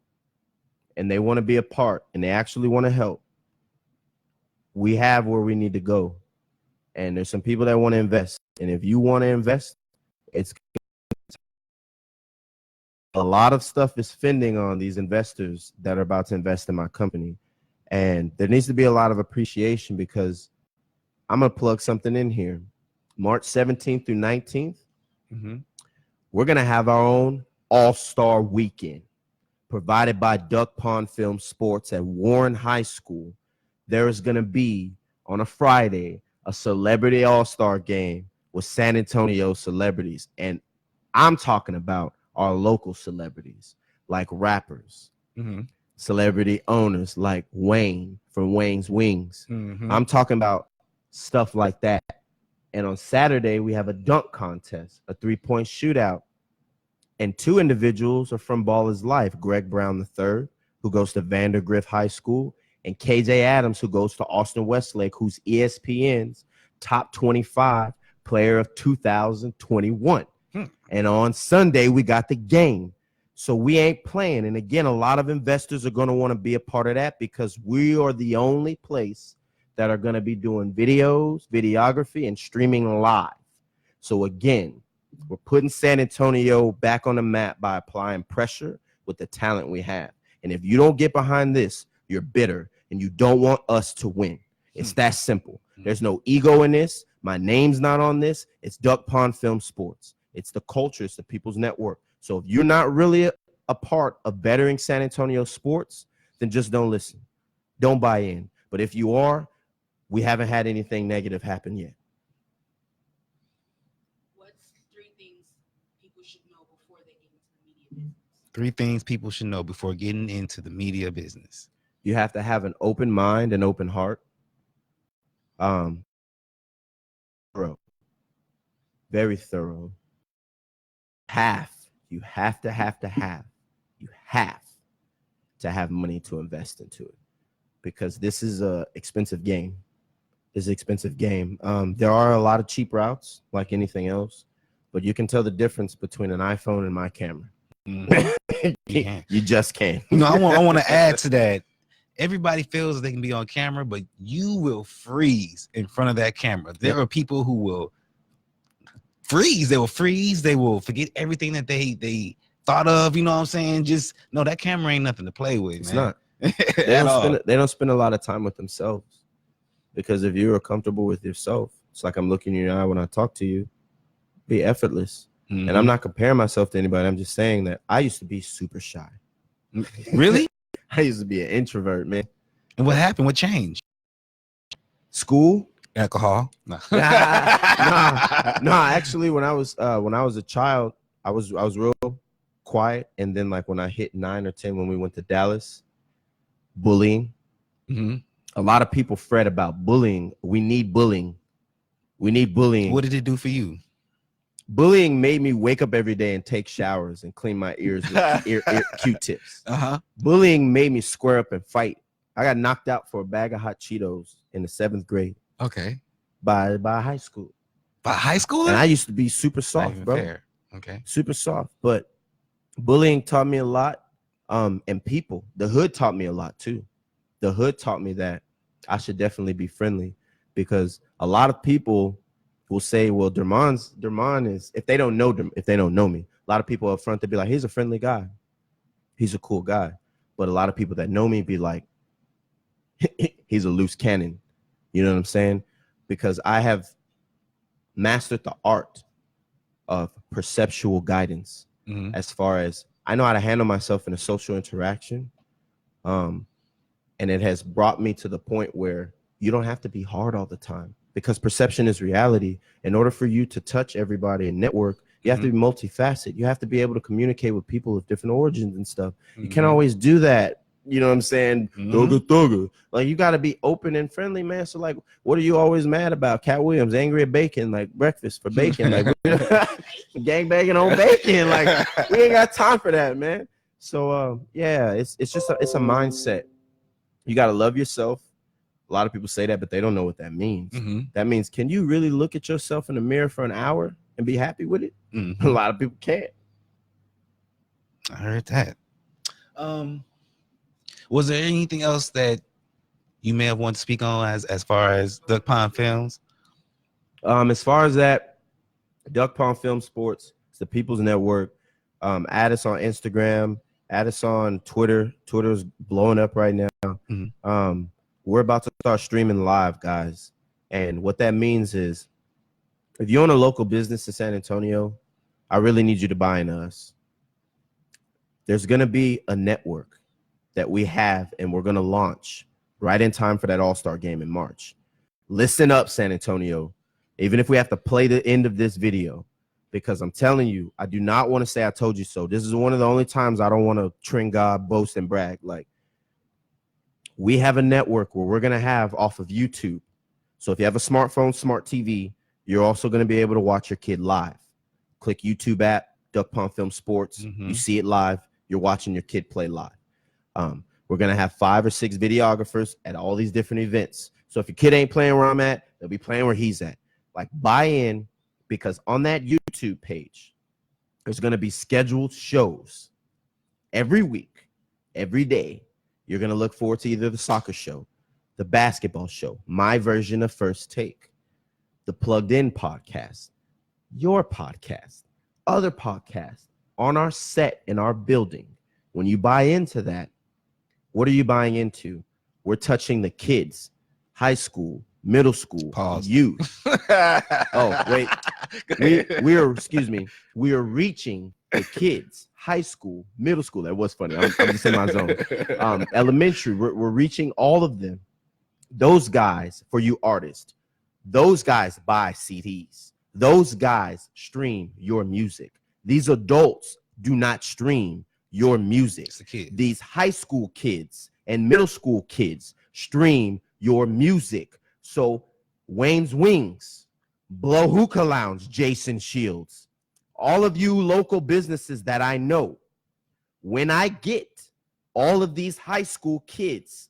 and they want to be a part and they actually want to help, we have where we need to go. And there's some people that want to invest. And if you want to invest, it's a lot of stuff is fending on these investors that are about to invest in my company. And there needs to be a lot of appreciation because I'm going to plug something in here. March 17th through 19th, we're going to have our own all-star weekend provided by Duckpond Film Sports at Warren High School. There is going to be, on a Friday, a celebrity all-star game with San Antonio celebrities. And I'm talking about our local celebrities, like rappers, celebrity owners like Wayne from Wayne's Wings. I'm talking about stuff like that. And on Saturday, we have a dunk contest, a three-point shootout. And two individuals are from Ball is Life, Greg Brown III, who goes to Vandergrift High School, and KJ Adams, who goes to Austin Westlake, who's ESPN's top 25 player of 2021. And on Sunday, we got the game. So we ain't playing. And again, a lot of investors are going to want to be a part of that because we are the only place that are going to be doing videos, videography, and streaming live. So again, we're putting San Antonio back on the map by applying pressure with the talent we have. And if you don't get behind this, you're bitter and you don't want us to win. It's that simple. There's no ego in this. My name's not on this. It's Duckpond Film Sports. It's the culture. It's the people's network. So if you're not really a part of bettering San Antonio sports, then just don't listen. Don't buy in. But if you are, we haven't had anything negative happen yet. What's 3 things people should know before they get into the media business? 3 things people should know before getting into the media business. You have to have an open mind and open heart. Thorough. Very thorough. You have to have money to invest into it because this is a expensive game. There are a lot of cheap routes like anything else, but you can tell the difference between an iPhone and my camera. You just can't. I want to add to that. Everybody feels they can be on camera, but you will freeze in front of that camera. There are people who will freeze. They will freeze. They will forget everything that they thought of. You know what I'm saying? Just no, that camera ain't nothing to play with. It's man. Not. They don't spend a lot of time with themselves because if you're comfortable with yourself, it's like I'm looking in your eye when I talk to you. Be effortless. And I'm not comparing myself to anybody. I'm just saying that I used to be super shy. Really? I used to be an introvert, man. And what happened? What changed? School Alcohol? No. Nah, actually, when I was a child, I was real quiet, and then like when I hit 9 or 10, when we went to Dallas, bullying. Mm-hmm. A lot of people fret about bullying. We need bullying. We need bullying. What did it do for you? Bullying made me wake up every day and take showers and clean my ears with Q-tips. Bullying made me square up and fight. I got knocked out for a bag of hot Cheetos in the 7th grade. Okay. By high school. By high school? And I used to be super soft, bro. Fair. Okay. Super soft. But bullying taught me a lot. And people. The hood taught me a lot too. The hood taught me that I should definitely be friendly, because a lot of people will say, well, Dermon is, if they don't know me, a lot of people up front, they'll be like, he's a friendly guy. He's a cool guy. But a lot of people that know me be like, he's a loose cannon. You know what I'm saying? Because I have mastered the art of perceptual guidance, as far as I know how to handle myself in a social interaction. And it has brought me to the point where you don't have to be hard all the time, because perception is reality. In order for you to touch everybody and network, you have to be multifaceted. You have to be able to communicate with people of different origins and stuff. You can't always do that. You know what I'm saying? Thugger. Like, you got to be open and friendly, man. So, like, what are you always mad about? Cat Williams, angry at bacon, like breakfast for bacon. Like, gang banging on bacon. Like, we ain't got time for that, man. So, yeah, it's just it's a mindset. You got to love yourself. A lot of people say that, but they don't know what that means. That means, can you really look at yourself in the mirror for an hour and be happy with it? A lot of people can't. I heard that. Was there anything else that you may have wanted to speak on as far as Duckpond Films? As far as that, Duckpond Film Sports, it's the People's Network. Add us on Instagram. Add us on Twitter. Twitter's blowing up right now. We're about to start streaming live, guys. And what that means is, if you own a local business in San Antonio, I really need you to buy into us. There's going to be a network that we have, and we're going to launch right in time for that All-Star game in March. Listen up, San Antonio, even if we have to play the end of this video, because I'm telling you, I do not want to say I told you so. This is one of the only times I don't want to trend God, boast, and brag. Like, we have a network where we're going to have off of YouTube. So if you have a smartphone, smart TV, you're also going to be able to watch your kid live. Click YouTube app, Duckpond Film Sports. You see it live. You're watching your kid play live. We're going to have 5 or 6 videographers at all these different events. So if your kid ain't playing where I'm at, they'll be playing where he's at. Like, buy in, because on that YouTube page, there's going to be scheduled shows every week, every day. You're going to look forward to either the soccer show, the basketball show, my version of First Take, the Plugged In podcast, your podcast, other podcasts on our set in our building. When you buy into that, what are you buying into? We're touching the kids, high school, middle school, youth. Oh, wait. We are reaching the kids, high school, middle school. That was funny. I'm just in my zone. Elementary, we're reaching all of them. Those guys, for you artists, those guys buy CDs. Those guys stream your music. These adults do not stream your music. These high school kids and middle school kids stream your music. So Wayne's Wings, Blow Hookah Lounge, Jason Shields, all of you local businesses that I know, when I get all of these high school kids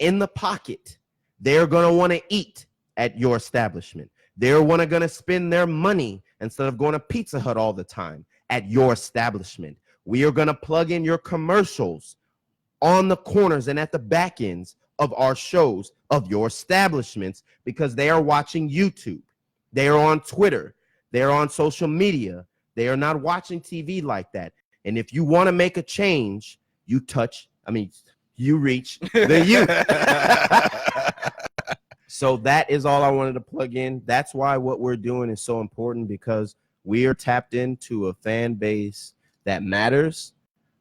in the pocket, they're going to want to eat at your establishment. They're going to spend their money, instead of going to Pizza Hut all the time, at your establishment. We are going to plug in your commercials on the corners and at the back ends of our shows of your establishments, because they are watching YouTube. They are on Twitter. They are on social media. They are not watching TV like that. And if you want to make a change, you reach the youth. So that is all I wanted to plug in. That's why what we're doing is so important, because we are tapped into a fan base that matters,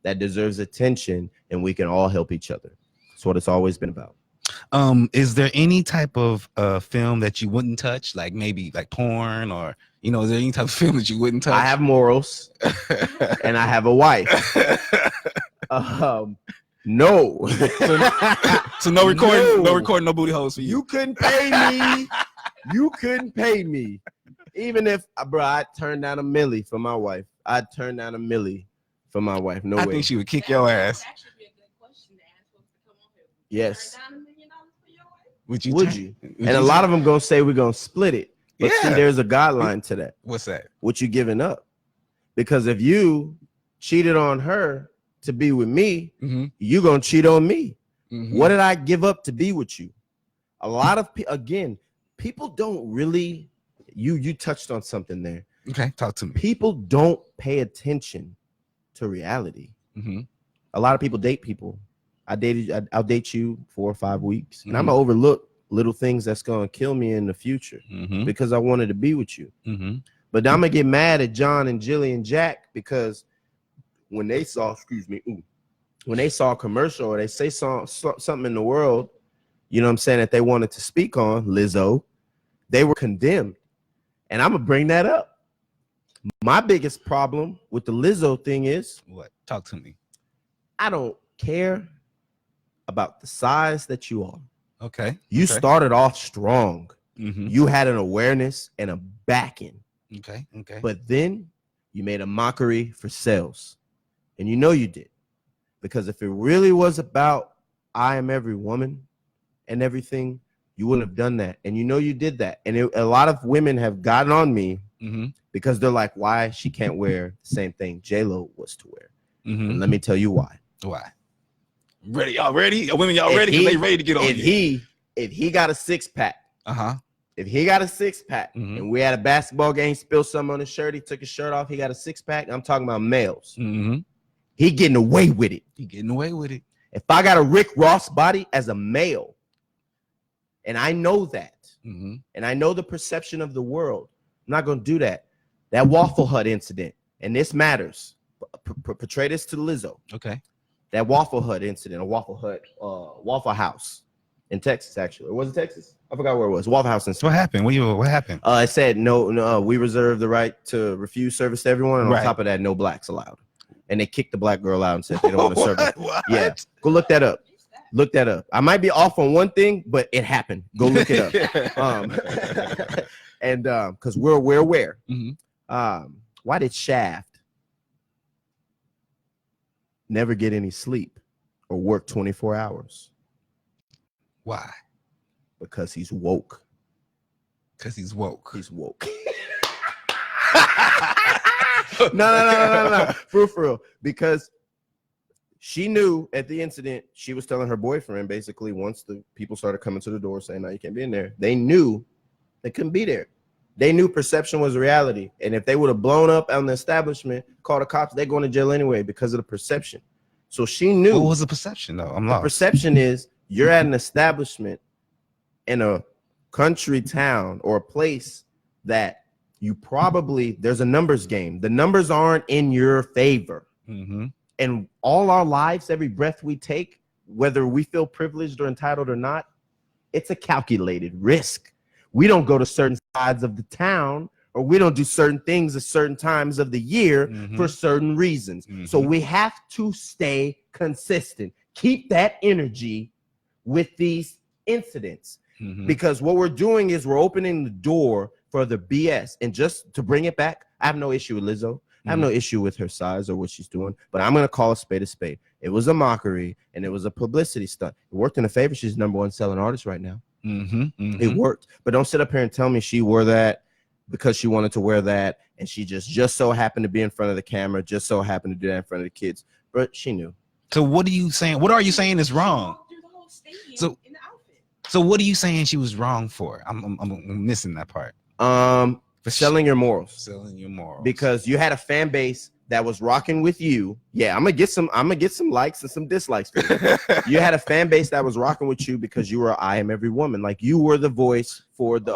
that deserves attention, and we can all help each other. That's what it's always been about. Is there any type of film that you wouldn't touch, like maybe like porn, or is there any type of film that you wouldn't touch? I have morals, and I have a wife. No. So no recording, no recording, no booty holes for you. You couldn't pay me. You couldn't pay me. Even if, bro, I'd turn down $1 million for my wife. I'd turn down $1 million for my wife. No way. I think she would kick your ass. That would actually be a good question to ask folks to come on here. Yes. Turn down $1 million for your wife? Would you? And a lot of them gonna say we're gonna split it. But see, there's a guideline to that. What's that? What you giving up? Because if you cheated on her to be with me, you gonna cheat on me. What did I give up to be with you? A lot of people don't really. You touched on something there. Okay, talk to me. People don't pay attention to reality. A lot of people date people. I'll date you 4 or 5 weeks, and I'm gonna overlook little things that's gonna kill me in the future because I wanted to be with you. But I'm gonna get mad at John and Jilly and Jack because when they saw, when they saw a commercial or they say something in the world, you know what I'm saying, that they wanted to speak on, Lizzo, they were condemned. And I'm gonna bring that up. My biggest problem with the Lizzo thing is what? Talk to me. I don't care about the size that you are. Okay. You started off strong. Mm-hmm. You had an awareness and a backing. Okay. Okay. But then you made a mockery for sales. And you know you did. Because if it really was about I am every woman and everything, you wouldn't have done that. And you know you did that. And a lot of women have gotten on me because they're like, why she can't wear the same thing J-Lo was to wear. And let me tell you why. Why? Ready? Y'all ready? Women, y'all ready? Because they ready to get on you. If he got a 6-pack, if he got a 6-pack and we had a basketball game, spilled something on his shirt, he took his shirt off, he got a 6-pack. I'm talking about males. He getting away with it. He getting away with it. If I got a Rick Ross body as a male, and I know that, and I know the perception of the world, I'm not going to do that. That Waffle Hut incident, and this matters. Portray this to Lizzo. Okay. That Waffle Hut incident, a Waffle House in Texas, actually. Or was it Texas? I forgot where it was. Waffle House. What happened? What happened? It said, no, we reserve the right to refuse service to everyone. And on top of that, no blacks allowed. And they kicked the black girl out and said they don't want to serve her. Yeah. Go look that up. Look that up. I might be off on one thing, but it happened. Go look it up. And because we're aware. Why did Shaft never get any sleep or work 24 hours? Why? Because he's woke. Because he's woke. He's woke. No. For real. Because she knew at the incident, she was telling her boyfriend, basically, once the people started coming to the door saying, no, you can't be in there. They knew they couldn't be there. They knew perception was reality. And if they would have blown up on the establishment, called the cops, they're going to jail anyway because of the perception. So she knew. What was the perception, though? I'm lost. The perception is you're at an establishment in a country town or a place that you probably, there's a numbers game. The numbers aren't in your favor. And all our lives, every breath we take, whether we feel privileged or entitled or not, it's a calculated risk. We don't go to certain sides of the town, or we don't do certain things at certain times of the year for certain reasons. So we have to stay consistent. Keep that energy with these incidents. Because what we're doing is we're opening the door for the BS. And just to bring it back, I have no issue with Lizzo. I have no issue with her size or what she's doing, but I'm going to call a spade a spade. It was a mockery and it was a publicity stunt. It worked in her favor. She's the #1 selling artist right now. It worked. But don't sit up here and tell me she wore that because she wanted to wear that and she just so happened to be in front of the camera, just so happened to do that in front of the kids. But she knew. So what are you saying? What are you saying is wrong? So what are you saying she was wrong for? I'm missing that part. For selling your morals. Selling your morals. Because you had a fan base that was rocking with you. Yeah, I'm gonna get some likes and some dislikes for you. You had a fan base that was rocking with you because you were I am every woman. Like you were the voice for the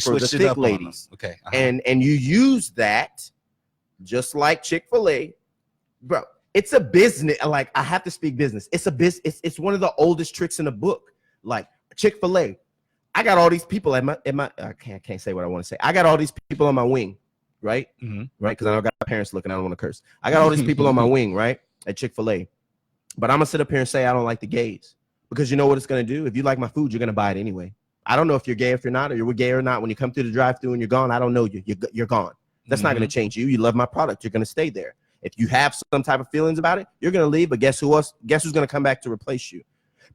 for the thick ladies. Okay. And you use that just like Chick-fil-A. Bro, it's a business. Like I have to speak business. It's a business. It's one of the oldest tricks in the book. Like Chick-fil-A. I got all these people at my I can't say what I want to say. I got all these people on my wing, right? Right? Because I got parents looking, I don't want to curse. I got all these people on my wing, right? At Chick-fil-A. But I'm gonna sit up here and say I don't like the gays. Because you know what it's gonna do? If you like my food, you're gonna buy it anyway. I don't know if you're gay, if you're not, or you're gay or not. When you come through the drive-thru and you're gone, I don't know you. You're gone. That's not gonna change you. You love my product, you're gonna stay there. If you have some type of feelings about it, you're gonna leave. But guess who's gonna come back to replace you?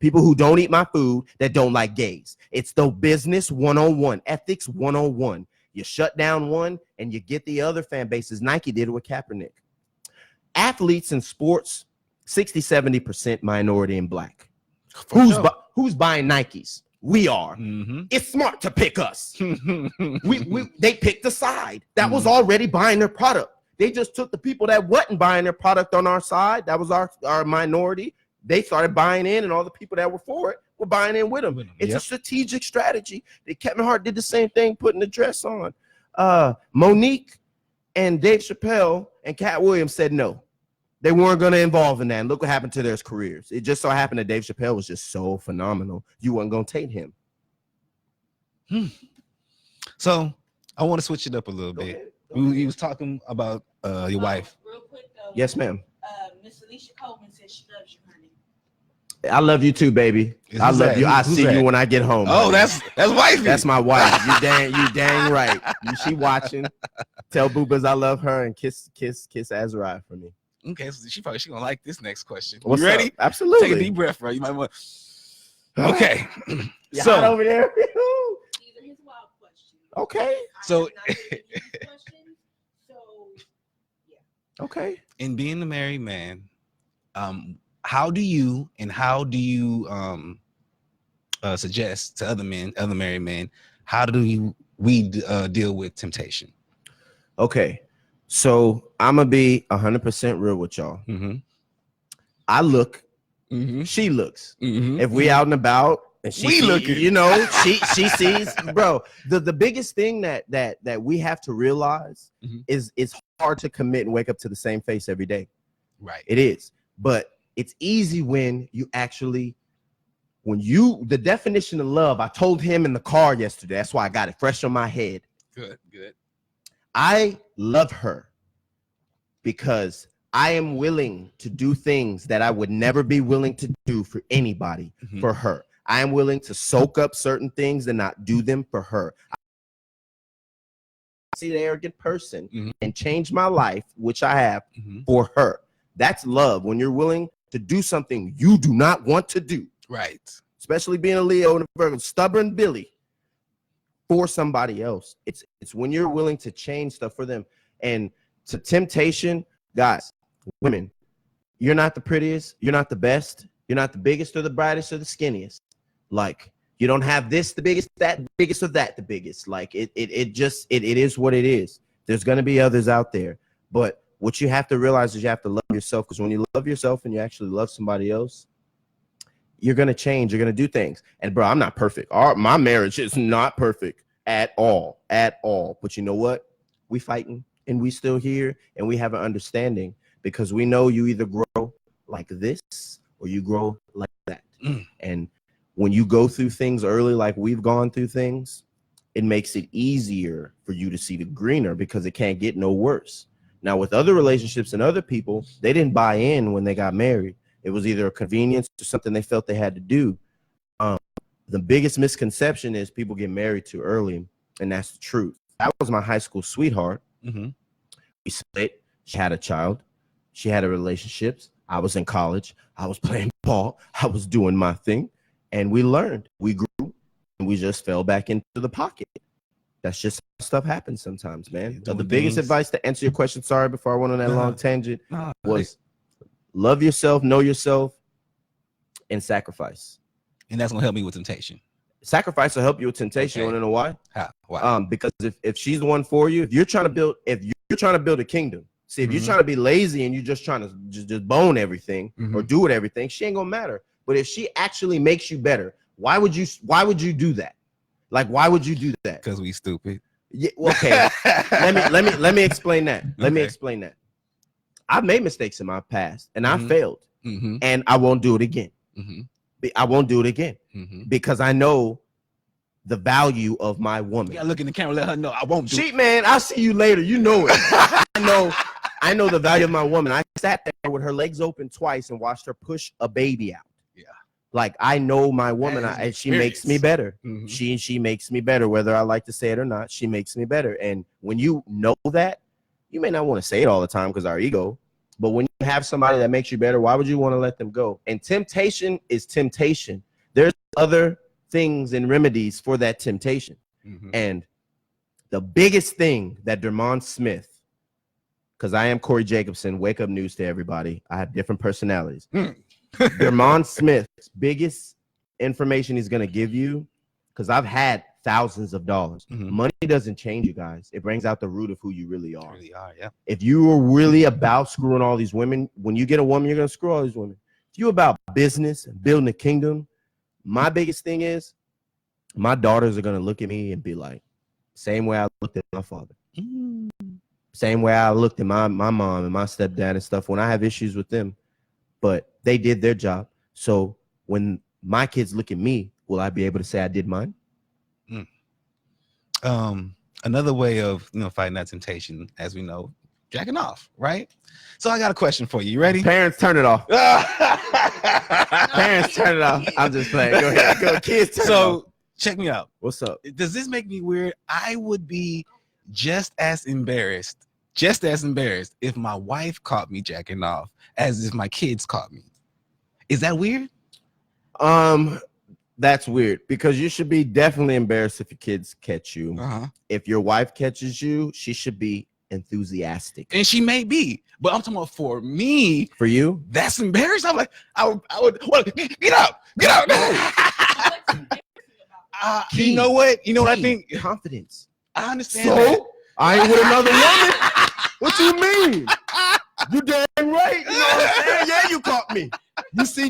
People who don't eat my food that don't like gays. It's the business 101, ethics 101. You shut down one and you get the other fan bases. Nike did it with Kaepernick. Athletes in sports, 60-70% minority and black. Who's buying Nikes? We are. It's smart to pick us. They picked a side that was already buying their product. They just took the people that wasn't buying their product on our side. That was our minority. They started buying in, and all the people that were for it were buying in with them. It's a strategic strategy. Kevin Hart did the same thing, putting the dress on. Monique and Dave Chappelle and Cat Williams said no. They weren't going to involve in that. And look what happened to their careers. It just so happened that Dave Chappelle was just so phenomenal. You weren't going to take him. So I want to switch it up a little bit. You was talking about your wife. Real quick though. Yes, ma'am. Miss Alicia Coleman says she loves you, honey. I love you too, baby. I love you. I see you when I get home. Oh, that's wifey. That's my wife. You dang right. She watching. Tell Boobas I love her and kiss Azariah for me. Okay, so she gonna like this next question. What's you ready? Up? Absolutely. Take a deep breath, bro. You might want. Okay. You hot over there. These are his wild questions. Okay. So. Okay. In being a married man, how do you suggest to other married men, how do we deal with temptation? Okay, so I'm gonna be 100% real with y'all. I look, she looks. If we out and about and she looking, you know, she sees, bro. The biggest thing that we have to realize is it's hard to commit and wake up to the same face every day. Right. It is, but it's easy when you actually, the definition of love, I told him in the car yesterday. That's why I got it fresh on my head. Good. I love her because I am willing to do things that I would never be willing to do for anybody for her. I am willing to soak up certain things and not do them for her. I see the arrogant person and change my life, which I have, for her. That's love. When you're willing to do something you do not want to do. Right. Especially being a Leo and a Virgo, stubborn Billy, for somebody else. It's when you're willing to change stuff for them. And to temptation, guys, women, you're not the prettiest, you're not the best, you're not the biggest or the brightest or the skinniest. Like, you don't have this the biggest, that the biggest, or that the biggest. Like, it is what it is. There's gonna be others out there. But what you have to realize is you have to love yourself, because when you love yourself and you actually love somebody else, you're going to change. You're going to do things. And, bro, I'm not perfect. My marriage is not perfect at all. But you know what? We fighting, and we still here, and we have an understanding, because we know you either grow like this or you grow like that. And when you go through things early, like we've gone through things, it makes it easier for you to see the greener, because it can't get no worse. Now, with other relationships and other people, they didn't buy in when they got married. It was either a convenience or something they felt they had to do. The biggest misconception is people get married too early, and that's the truth. That was my high school sweetheart. We split. She had a child. She had a relationships. I was in college. I was playing ball. I was doing my thing, and we learned. We grew, and we just fell back into the pocket. That's just how stuff happens sometimes, man. The biggest advice to answer your question, sorry, before I went on that long tangent, was love yourself, know yourself, and sacrifice. And that's gonna help me with temptation. Sacrifice will help you with temptation. Okay. You wanna know why? How? Why? Because if she's the one for you, if you're trying to build a kingdom, see, if you're trying to be lazy and you're just trying to just bone everything or do it everything, she ain't gonna matter. But if she actually makes you better, why would you do that? Like, why would you do that? Because we stupid. Yeah, okay. let me explain that. Let me explain that. I've made mistakes in my past, and I failed, and I won't do it again. I won't do it again. because I know the value of my woman. You gotta look in the camera, let her know I won't do She, man, I'll see you later. You know it. I know the value of my woman. I sat there with her legs open twice and watched her push a baby out. Yeah. Like, I know my woman, and she makes me better. She makes me better, whether I like to say it or not. She makes me better. And when you know that, you may not want to say it all the time because our ego, but when you have somebody that makes you better, why would you want to let them go? And temptation is temptation. There's other things and remedies for that temptation. And the biggest thing that Dermond Smith, because I am Corey Jacobson, wake up news to everybody. I have different personalities. Dermond Smith's biggest information he's going to give you, because I've had thousands of dollars. Money doesn't change you guys. It brings out the root of who you really are. Yeah. If you were really about screwing all these women, when you get a woman, you're going to screw all these women. If you're about business and building a kingdom, my biggest thing is my daughters are going to look at me and be like, same way I looked at my father. Same way I looked at my mom and my stepdad and stuff when I have issues with them. But they did their job. So when my kids look at me, will I be able to say I did mine? Another way of fighting that temptation, as we know, jacking off, right? So I got a question for you. You ready? Parents, turn it off. Parents, turn it off. I'm just playing. Go ahead. Go, kids, turn it off. Check me out. What's up? Does this make me weird? I would be just as embarrassed if my wife caught me jacking off as if my kids caught me. Is that weird? That's weird, because you should be definitely embarrassed if your kids catch you. If your wife catches you, she should be enthusiastic. And she may be, but I'm talking about for me. For you? That's embarrassing. I'm like, I would well, get out. You know what? I think? Confidence. I understand. So, that. I ain't with another woman. What you mean? You damn right. You know what I'm saying? Yeah, you caught me. You see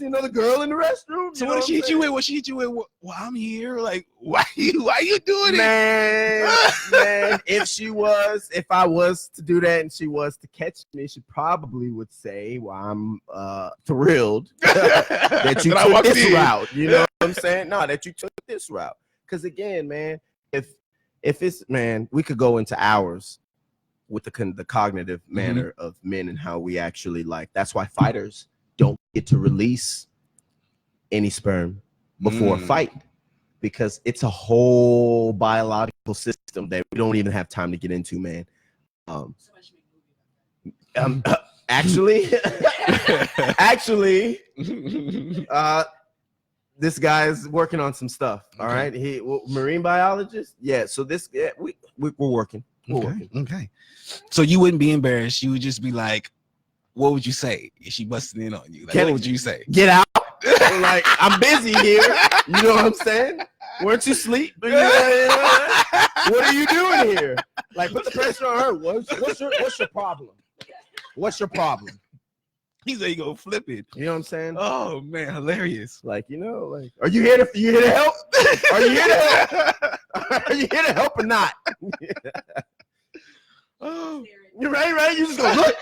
another girl in the restroom. So what she hit you with? What she hit you with? Well, I'm here. Like, why you doing it? Man, if I was to do that and she was to catch me, she probably would say, well, I'm thrilled that you took this route. You know what I'm saying? No, that you took this route. Because again, man, if it's, man, we could go into hours with the cognitive manner of men and how we actually like. That's why fighters don't get to release any sperm before a fight, because it's a whole biological system that we don't even have time to get into, man. Actually, this guy is working on some stuff. All right, marine biologist. Yeah, so we're working. Okay. So you wouldn't be embarrassed. You would just be like, what would you say if she busted in on you? Like, what would you say? Get out. Like, I'm busy here. You know what I'm saying? Weren't you asleep? What are you doing here? Like, put the pressure on her. What's your problem? What's your problem? He said, you go flip it. You know what I'm saying? Oh man, hilarious. Like, like, are you here to help? Are you here to help? Are you here to help or not? Oh, you're right. You just go look.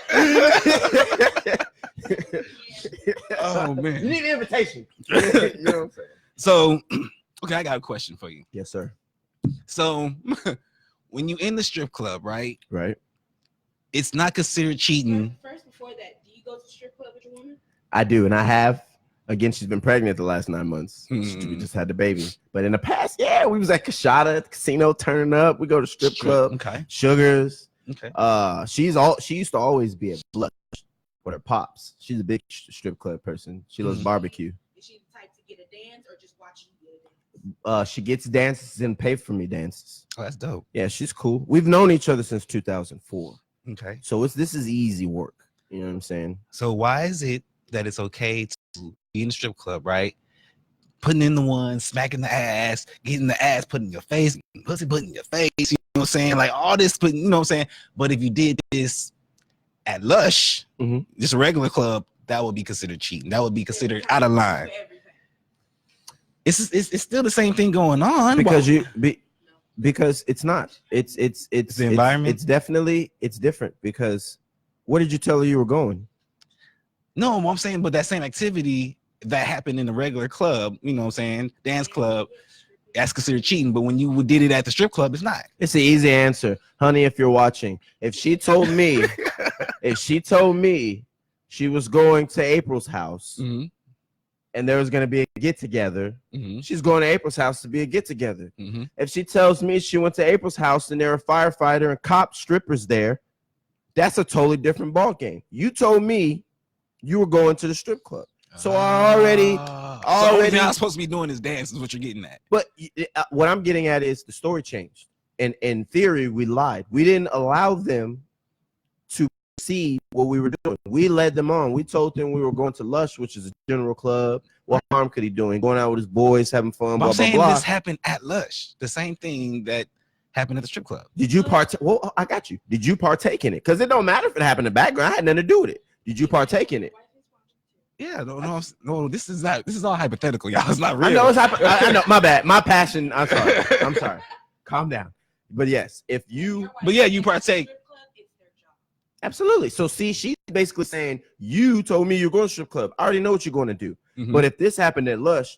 Oh man, you need an invitation. You know what I'm saying? So, okay, I got a question for you. Yes, sir. So, when you in the strip club, right? Right. It's not considered cheating. First, before that, do you go to the strip club with your woman? I do, and I have. Again, she's been pregnant the last 9 months. We just had the baby. But in the past, yeah, we was at Kashada, at the casino, turning up. We go to strip club. Okay. Sugars. Okay. She used to always be at Blush with her pops. She's a big strip club person. She loves barbecue. Is she the type to get a dance or just watch you get a dance? She gets dances and pay for me dances. Oh, that's dope. Yeah, she's cool. We've known each other since 2004. Okay. So this is easy work. You know what I'm saying? So why is it that it's okay to be in the strip club, right? Putting in the one, smacking the ass, getting the ass put in your face, pussy put in your face, you know what I'm saying? Like all this, you know what I'm saying? But if you did this at Lush, just a regular club, that would be considered cheating. That would be considered out of line. It's still the same thing going on. Because it's not. It's the environment. It's different, because what did you tell her you were going? No, I'm saying, but that same activity if that happened in a regular club, you know what I'm saying, dance club, that's considered cheating. But when you did it at the strip club, it's not. It's an easy answer, honey. If you're watching, if she told me she was going to April's house and there was going to be a get together, she's going to April's house to be a get together. If she tells me she went to April's house and there are a firefighter and cop strippers there, that's a totally different ball game. You told me you were going to the strip club, so I already. So what I'm supposed to be doing is dance. Is what you're getting at. But what I'm getting at is the story changed. And in theory, we lied. We didn't allow them to see what we were doing. We led them on. We told them we were going to Lush, which is a general club. What harm could he do? Going out with his boys, having fun. But blah, I'm saying blah, blah. this happened at Lush. The same thing that happened at the strip club. Did you partake? Well, I got you. Did you partake in it? Because it don't matter if it happened in the background. I had nothing to do with it. Did you partake in it? Yeah, no. This is all hypothetical, y'all. It's not real. I know it's I know. My bad. My passion. I'm sorry. I'm sorry. Calm down. But yes, if you. But yeah, you partake. Absolutely. So see, she's basically saying you told me you're going to strip club. I already know what you're going to do. But if this happened at Lush,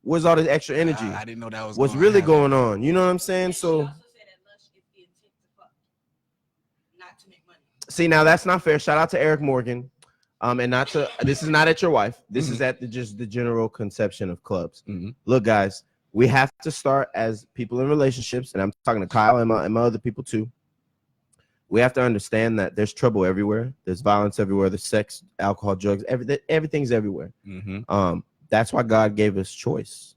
where's all this extra energy? I didn't know that was. What's really going on? You know what I'm saying? So. See, now that's not fair. Shout out to Eric Morgan. And not to, this is not at your wife. This is at just the general conception of clubs. Look, guys, we have to start as people in relationships, and I'm talking to Kyle and my other people too. We have to understand that there's trouble everywhere. There's violence everywhere. There's sex, alcohol, drugs, everything's everywhere. That's why God gave us choice.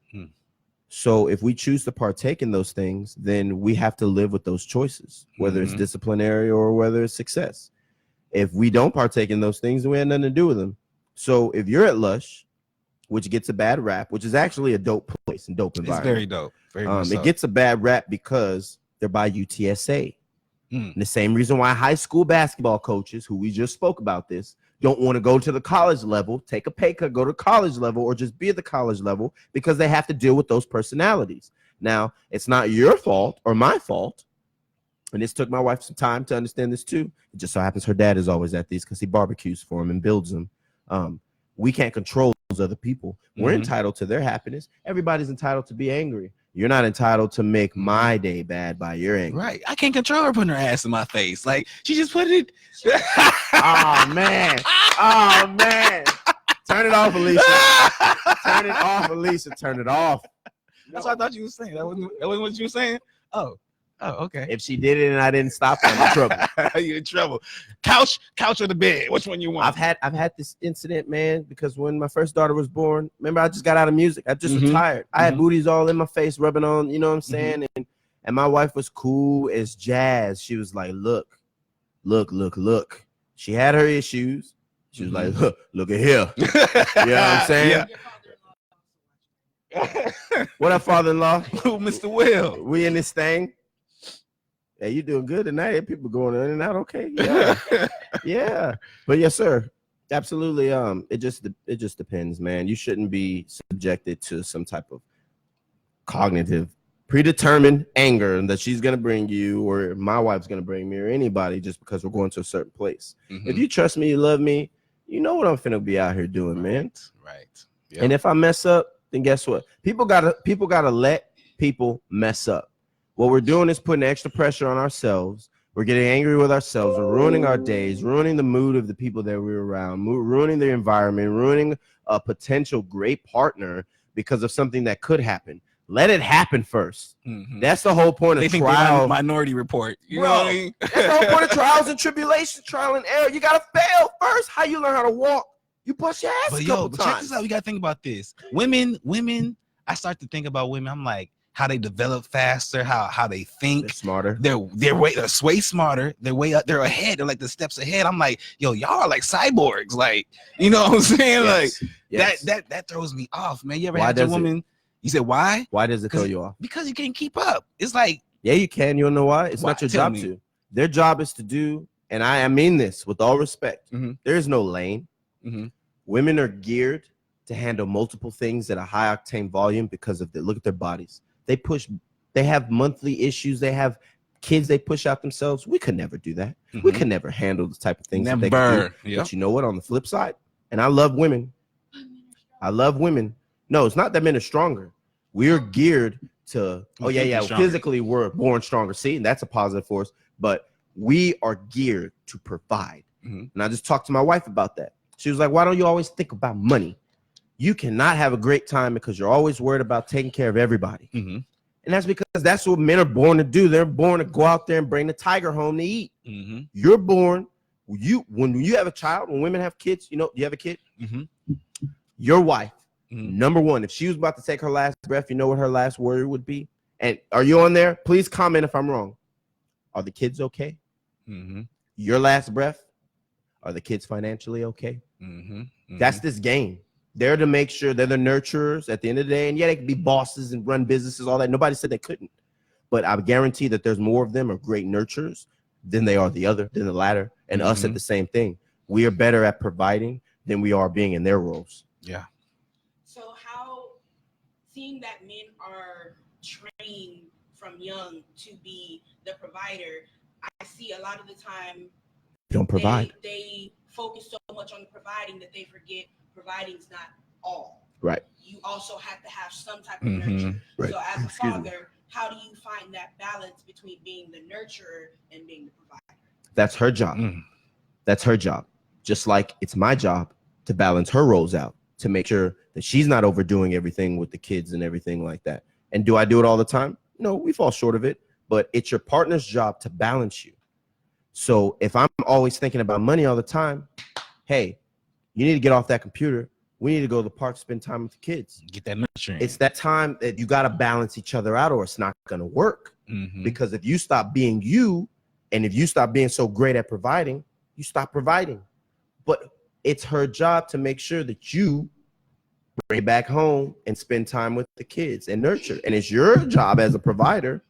So if we choose to partake in those things, then we have to live with those choices, whether it's disciplinary or whether it's success. If we don't partake in those things, then we have nothing to do with them. So if you're at Lush, which gets a bad rap, which is actually a dope place and dope environment. It's very dope. Very much so. It gets a bad rap because they're by UTSA. And the same reason why high school basketball coaches, who we just spoke about this, don't want to go to the college level, take a pay cut, go to college level, or just be at the college level because they have to deal with those personalities. Now, it's not your fault or my fault. And this took my wife some time to understand this too. It just so happens her dad is always at these because he barbecues for him and builds them. We can't control those other people. We're entitled to their happiness. Everybody's entitled to be angry. You're not entitled to make my day bad by your anger. Right. I can't control her putting her ass in my face. Like, she just put it. Oh, man. Oh, man. Turn it off, Alicia. Turn it off, Alicia. Turn it off. That's what I thought you were saying. That wasn't what you were saying? Oh, okay. If she did it and I didn't stop her, I'm in trouble. You're in trouble. Couch or the bed? Which one you want? I've had this incident, man, because when my first daughter was born, remember I just got out of music. I just retired. I had booties all in my face, rubbing on, you know what I'm saying? And my wife was cool as jazz. She was like, look. She had her issues. She was like, look at here. You know what I'm saying? Yeah. What up, father-in-law? Mr. Will. We in this thing. Hey, you doing good tonight? People going in and out, okay? Yeah, yeah. But yes, sir, absolutely. It just depends, man. You shouldn't be subjected to some type of cognitive, predetermined anger that she's gonna bring you, or my wife's gonna bring me, or anybody, just because we're going to a certain place. If you trust me, you love me, you know what I'm finna be out here doing, man. Right. Yep. And if I mess up, then guess what? People gotta let people mess up. What we're doing is putting extra pressure on ourselves. We're getting angry with ourselves. We're ruining our days, ruining the mood of the people that we're around, ruining the environment, ruining a potential great partner because of something that could happen. Let it happen first. That's the whole point of trial. Minority Report. You know what I mean? That's the whole point of trials and tribulations, trial and error. You gotta fail first. How you learn how to walk? You bust your ass a couple times. Check this out. You gotta think about this. Women. I start to think about women. I'm like, how they develop faster, how they think. They're smarter. They're way smarter. They're ahead. They're like the steps ahead. I'm like, yo, y'all are like cyborgs. Like, you know what I'm saying? Yes. Like that throws me off, man. You ever had a woman? You said why? Why does it throw you off? Because you can't keep up. It's like, yeah, you can. You don't know why? It's not your job to. Their job is to do, and I mean this with all respect. There is no lane. Women are geared to handle multiple things at a high octane volume because of look at their bodies. They have monthly issues. They have kids they push out themselves. We could never do that. We could never handle the type of things that they can do. But you know what? On the flip side, and I love women. I love women. No, it's not that men are stronger. We're geared to, physically we're born stronger. See, and that's a positive for us. But we are geared to provide. And I just talked to my wife about that. She was like, why don't you always think about money? You cannot have a great time because you're always worried about taking care of everybody. And that's because that's what men are born to do. They're born to go out there and bring the tiger home to eat. You're born, when you have a child, when women have kids, you have a kid, your wife, number one, if she was about to take her last breath, you know what her last word would be? And are you on there? Please comment if I'm wrong. Are the kids okay? Your last breath, are the kids financially okay? That's this game. They're to make sure they're the nurturers at the end of the day. And yeah, they can be bosses and run businesses, all that. Nobody said they couldn't. But I guarantee that there's more of them are great nurturers than they are than the latter. And us at the same thing. We are better at providing than we are being in their roles. Yeah. So how, seeing that men are trained from young to be the provider, I see a lot of the time don't provide. They focus so much on providing that they forget providing's not all. Right. You also have to have some type of nurture. Right. So as a father, how do you find that balance between being the nurturer and being the provider? That's her job. That's her job. Just like it's my job to balance her roles out, to make sure that she's not overdoing everything with the kids and everything like that. And do I do it all the time? No, we fall short of it. But it's your partner's job to balance you. So if I'm always thinking about money all the time, hey, you need to get off that computer. We need to go to the park, spend time with the kids. Get that nurturing. It's that time that you got to balance each other out or it's not going to work. Because if you stop being you and if you stop being so great at providing, you stop providing. But it's her job to make sure that you bring it back home and spend time with the kids and nurture. And it's your job as a provider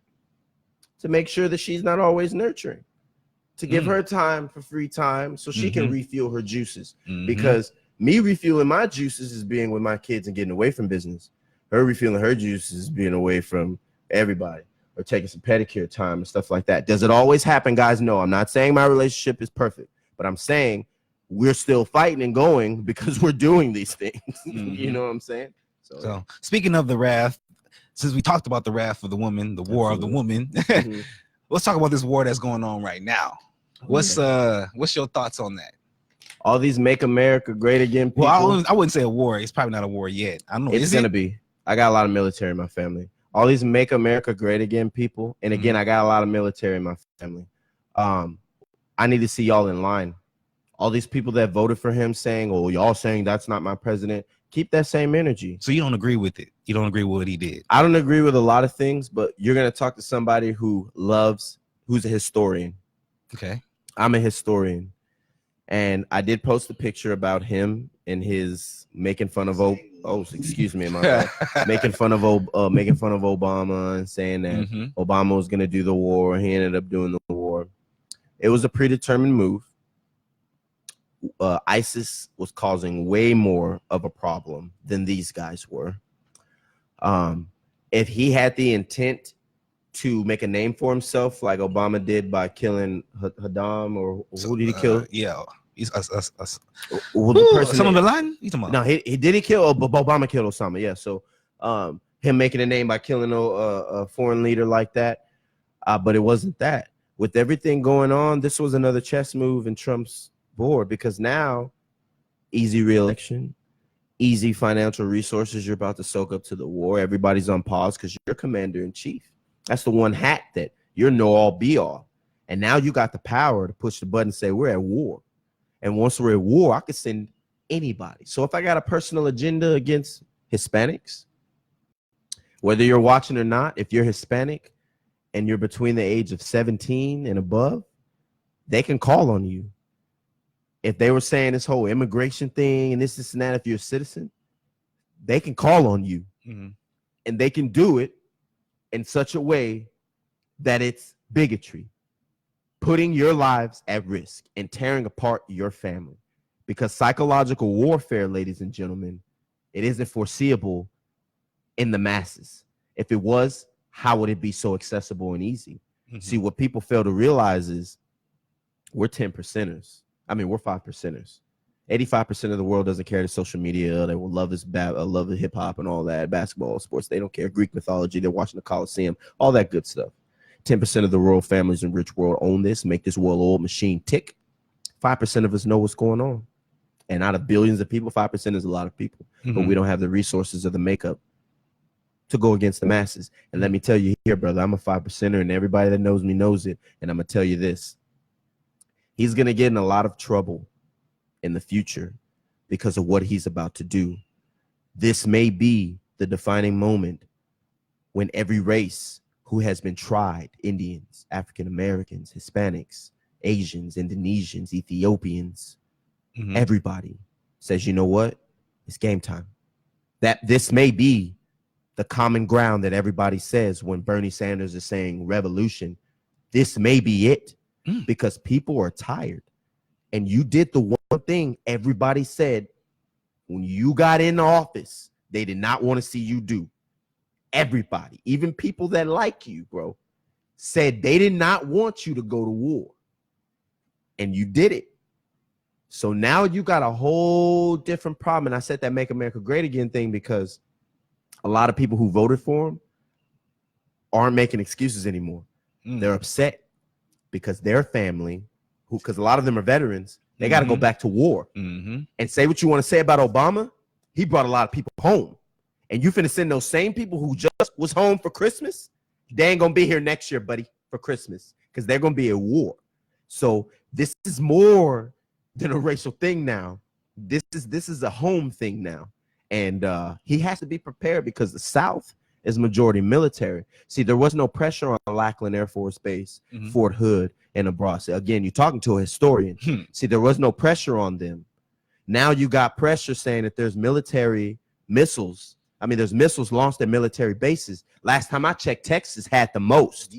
to make sure that she's not always nurturing, to give her time for free time so she can refuel her juices. Because me refueling my juices is being with my kids and getting away from business. Her refueling her juices is being away from everybody or taking some pedicure time and stuff like that. Does it always happen, guys? No, I'm not saying my relationship is perfect, but I'm saying we're still fighting and going because we're doing these things. You know what I'm saying? So speaking of the wrath, since we talked about the wrath of the woman, the war of the woman, let's talk about this war that's going on right now. What's your thoughts on that? All these Make America Great Again people. Well, I wouldn't say a war. It's probably not a war yet. I don't know. It's going to be. I got a lot of military in my family. All these Make America Great Again people. And again, I got a lot of military in my family. I need to see y'all in line. All these people that voted for him saying, oh, y'all saying that's not my president. Keep that same energy. So you don't agree with it? You don't agree with what he did? I don't agree with a lot of things, but you're going to talk to somebody who's a historian. Okay. I'm a historian. And I did post a picture about him and his making fun of making fun of Obama and saying that Obama was going to do the war. He ended up doing the war. It was a predetermined move. ISIS was causing way more of a problem than these guys were. If he had the intent to make a name for himself like Obama did by killing Saddam, or who did he kill? He's us. Well, the person Osama bin Laden? No, he didn't kill. Obama killed Osama. Yeah, so him making a name by killing a foreign leader like that, but it wasn't that. With everything going on, this was another chess move in Trump's board, because now easy re-election, easy financial resources you're about to soak up to the war. Everybody's on pause because you're commander in chief. That's the one hat that you're know all be all. And now you got the power to push the button and say, we're at war. And once we're at war, I could send anybody. So if I got a personal agenda against Hispanics, whether you're watching or not, if you're Hispanic and you're between the age of 17 and above, they can call on you. If they were saying this whole immigration thing and this and that, if you're a citizen, they can call on you. And they can do it in such a way that it's bigotry, putting your lives at risk and tearing apart your family. Because psychological warfare, ladies and gentlemen, it isn't foreseeable in the masses. If it was, how would it be so accessible and easy? See, what people fail to realize is we're 10%ers. I mean, we're 5%ers. 85% of the world doesn't care to social media. They will love love the hip hop and all that, basketball, sports. They don't care. Greek mythology. They're watching the Coliseum, all that good stuff. 10% of the royal families in rich world own this, make this well-oiled machine tick. 5% of us know what's going on. And out of billions of people, 5% is a lot of people. But we don't have the resources or the makeup to go against the masses. And let me tell you here, brother, I'm a 5%er, and everybody that knows me knows it. And I'm going to tell you this. He's going to get in a lot of trouble in the future because of what he's about to do. This may be the defining moment when every race who has been tried, Indians, African Americans, Hispanics, Asians, Indonesians, Ethiopians, everybody says, you know what? It's game time. That this may be the common ground that everybody says when Bernie Sanders is saying revolution. This may be it because people are tired. And you did the one thing everybody said when you got in the office, they did not want to see you do. Everybody, even people that like you, bro, said they did not want you to go to war. And you did it. So now you got a whole different problem. And I said that Make America Great Again thing because a lot of people who voted for him aren't making excuses anymore. They're upset because their family, because a lot of them are veterans, they got to go back to war. And say what you want to say about Obama. He brought a lot of people home. And you finna send those same people who just was home for Christmas, they ain't going to be here next year, buddy, for Christmas because they're going to be at war. So this is more than a racial thing now. This is a home thing now. And he has to be prepared because the South is majority military. See, there was no pressure on Lackland Air Force Base, Fort Hood, and Nebraska. Again, you're talking to a historian. See, there was no pressure on them. Now you got pressure saying that there's military missiles. I mean, there's missiles launched at military bases. Last time I checked, Texas had the most.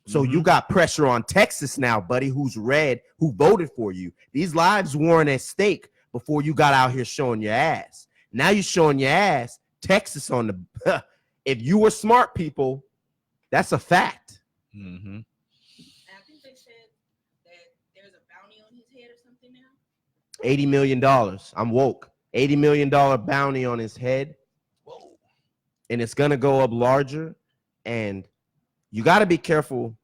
So you got pressure on Texas now, buddy, who's red, who voted for you. These lives weren't at stake before you got out here showing your ass. Now you're showing your ass. Texas on the if you were smart people, that's a fact. And I think they said that there's a bounty on his head or something now. $80 million. I'm woke. $80 million bounty on his head. Whoa. And it's going to go up larger. And you got to be careful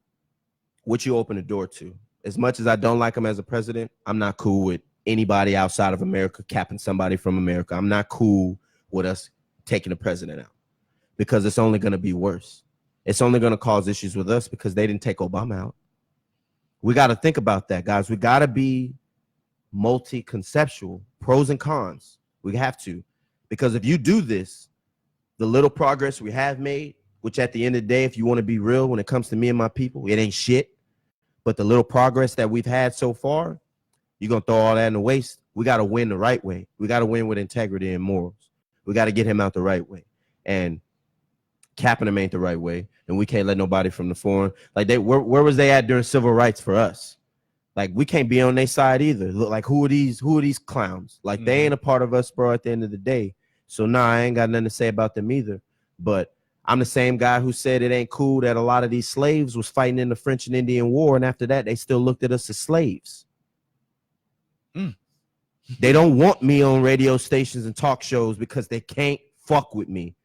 what you open the door to. As much as I don't like him as a president, I'm not cool with anybody outside of America capping somebody from America. I'm not cool with us taking the president out because it's only going to be worse. It's only going to cause issues with us because they didn't take Obama out. We got to think about that, guys. We got to be multi-conceptual, pros and cons. We have to, because if you do this, the little progress we have made, which at the end of the day, if you want to be real, when it comes to me and my people, it ain't shit. But the little progress that we've had so far, you're going to throw all that in the waste. We got to win the right way. We got to win with integrity and morals. We got to get him out the right way. And capping him ain't the right way. And we can't let nobody from the foreign. Like, where was they at during civil rights for us? Like, we can't be on their side either. Look, like, who are these clowns? Like, they ain't a part of us, bro, at the end of the day. So, nah, I ain't got nothing to say about them either. But I'm the same guy who said it ain't cool that a lot of these slaves was fighting in the French and Indian War, and after that, they still looked at us as slaves. They don't want me on radio stations and talk shows because they can't fuck with me.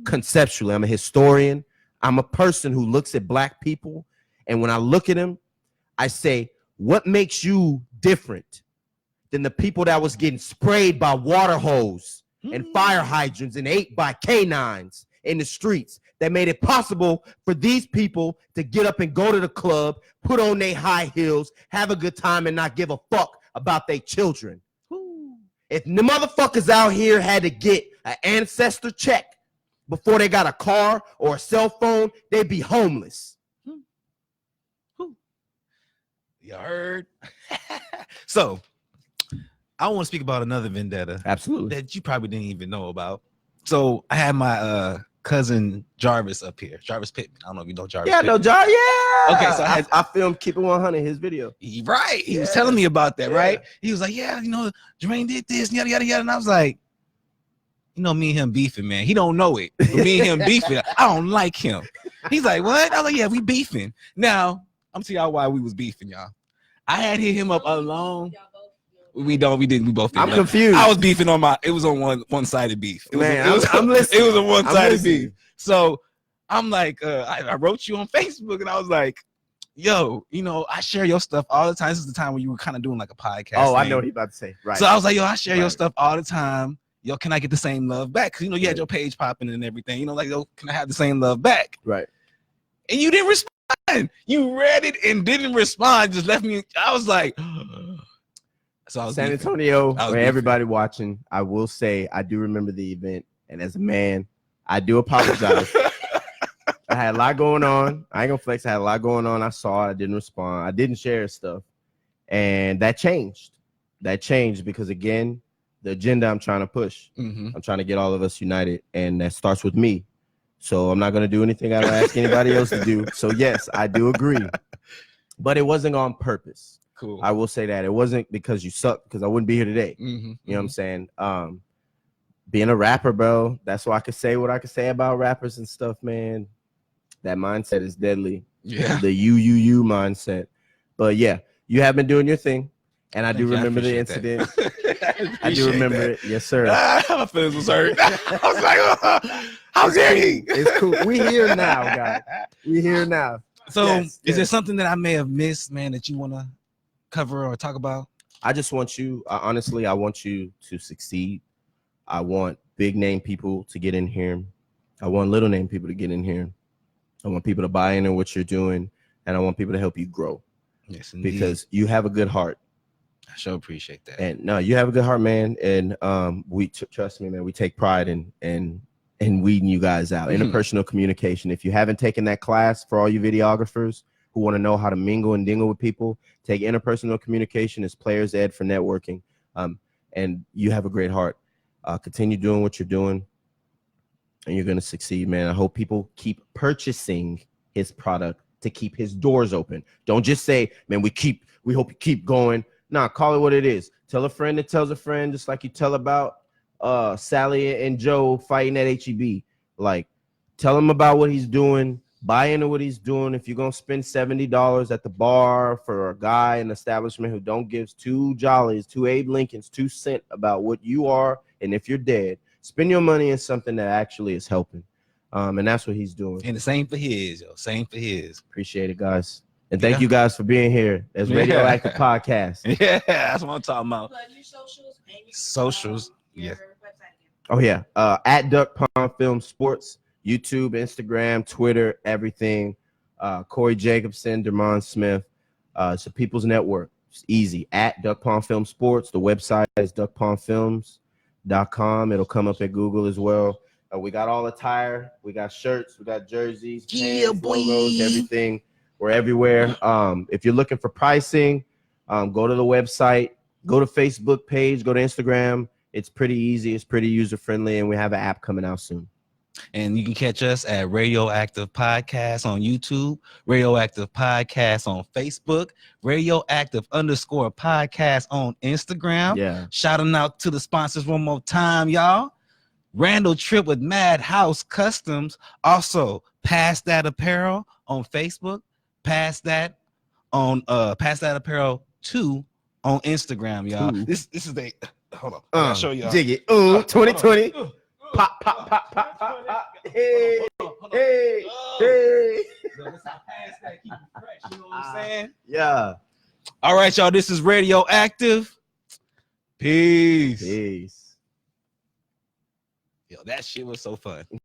Conceptually, I'm a historian. I'm a person who looks at black people, and when I look at them, I say, what makes you different than the people that was getting sprayed by water hose and fire hydrants and ate by canines in the streets that made it possible for these people to get up and go to the club, put on their high heels, have a good time, and not give a fuck about their children? If the motherfuckers out here had to get an ancestor check before they got a car or a cell phone, they'd be homeless. You heard? So, I want to speak about another vendetta. Absolutely. That you probably didn't even know about. So, I had my cousin Jarvis up here. Jarvis Pittman. I don't know if you know Jarvis. Yeah, Pittman. no, Jarvis. Yeah. Okay, so I filmed Keep It 100, his video. Right. He was telling me about that, right? He was like, yeah, you know, Jermaine did this, yada, yada, yada. And I was like, you know, me and him beefing, man. He don't know it. But me and him beefing. I don't like him. He's like, what? I was like, yeah, we beefing. Now, I'm telling y'all why we was beefing, y'all. I had hit him up alone. We didn't. We both didn't. I'm confused. I was beefing on it was on one-sided beef. I'm listening. It was a one-sided listening. beef. So I'm like, I wrote you on Facebook and I was like, yo, I share your stuff all the time. This is the time when you were kind of doing like a podcast. Oh, thing. I know what he's about to say. Right. So I was like, yo, I share your stuff all the time. Yo, can I get the same love back? Because, you had your page popping and everything. Like, yo, can I have the same love back? Right. And you didn't respond. You read it and didn't respond. Just left me. I was like, so I was San beefing. Antonio, I was for beefing. everybody watching, I will say I do remember the event. And as a man, I do apologize. I had a lot going on. I ain't gonna flex. I had a lot going on. I saw it. I didn't respond. I didn't share stuff. And that changed. That changed because, again, the agenda I'm trying to push. Mm-hmm. I'm trying to get all of us united. And that starts with me. So I'm not going to do anything I don't ask anybody else to do. So, yes, I do agree. But it wasn't on purpose. Cool. I will say that. It wasn't because you suck, because I wouldn't be here today. Mm-hmm. You know what I'm saying? Being a rapper, bro, that's why I could say what I could say about rappers and stuff, man. That mindset is deadly. Yeah. The you mindset. But yeah, you have been doing your thing. And I do remember the incident. I do remember it. Yes, sir. My feelings was hurt. I was like, how dare he? It's cool. We here now, guys. We here now. So Yes, is there something that I may have missed, man, that you want to cover or talk about? I just want you, honestly, I want you to succeed. I want big name people to get in here. I want little name people to get in here. I want people to buy into what you're doing, and I want people to help you grow. Yes, indeed. Because you have a good heart. I sure appreciate that. And no, you have a good heart, man. And we trust me, man. We take pride in weeding you guys out. Interpersonal communication. If you haven't taken that class, for all you videographers who want to know how to mingle and dingle with people, take interpersonal communication as players ed for networking. And you have a great heart. Continue doing what you're doing, and you're going to succeed, man. I hope people keep purchasing his product to keep his doors open. Don't just say, man, we hope you keep going. Nah, call it what it is. Tell a friend that tells a friend, just like you tell about Sally and Joe fighting at HEB. Like, tell him about what he's doing. Buy into what he's doing. If you're going to spend $70 at the bar for a guy in an establishment who don't give two jollies, two Abe Lincolns, 2 cents about what you are, and if you're dead, spend your money in something that actually is helping. And that's what he's doing. And the same for his, yo. Same for his. Appreciate it, guys. And thank you guys for being here as Radioactive Podcast. Yeah, that's what I'm talking about. Plug your socials. And your, Socials, your yes. website again. Oh, yeah. At Duckpond Film Sports, YouTube, Instagram, Twitter, everything. Corey Jacobson, Dermon Smith. It's a People's Network. It's easy. At Duckpond Film Sports. The website is duckpondfilms.com. It'll come up at Google as well. We got all attire. We got shirts. We got jerseys, pants, logos, everything. We're everywhere. If you're looking for pricing, go to the website, go to Facebook page, go to Instagram. It's pretty easy. It's pretty user-friendly, and we have an app coming out soon. And you can catch us at Radioactive Podcast on YouTube, Radioactive Podcast on Facebook, Radioactive_podcast on Instagram. Yeah. Shouting out to the sponsors one more time, y'all. Randall Trip with Madhouse Customs. Also, Pass That Apparel on Facebook. Pass That Apparel 2 on Instagram, y'all. This is the hold on. I'll show y'all. Dig it. 2020. Pop. Hey. Hey. That's how Pass That keep it fresh. You know what I'm saying? Yeah. All right, y'all. This is Radioactive. Peace. Peace. Yo, that shit was so fun.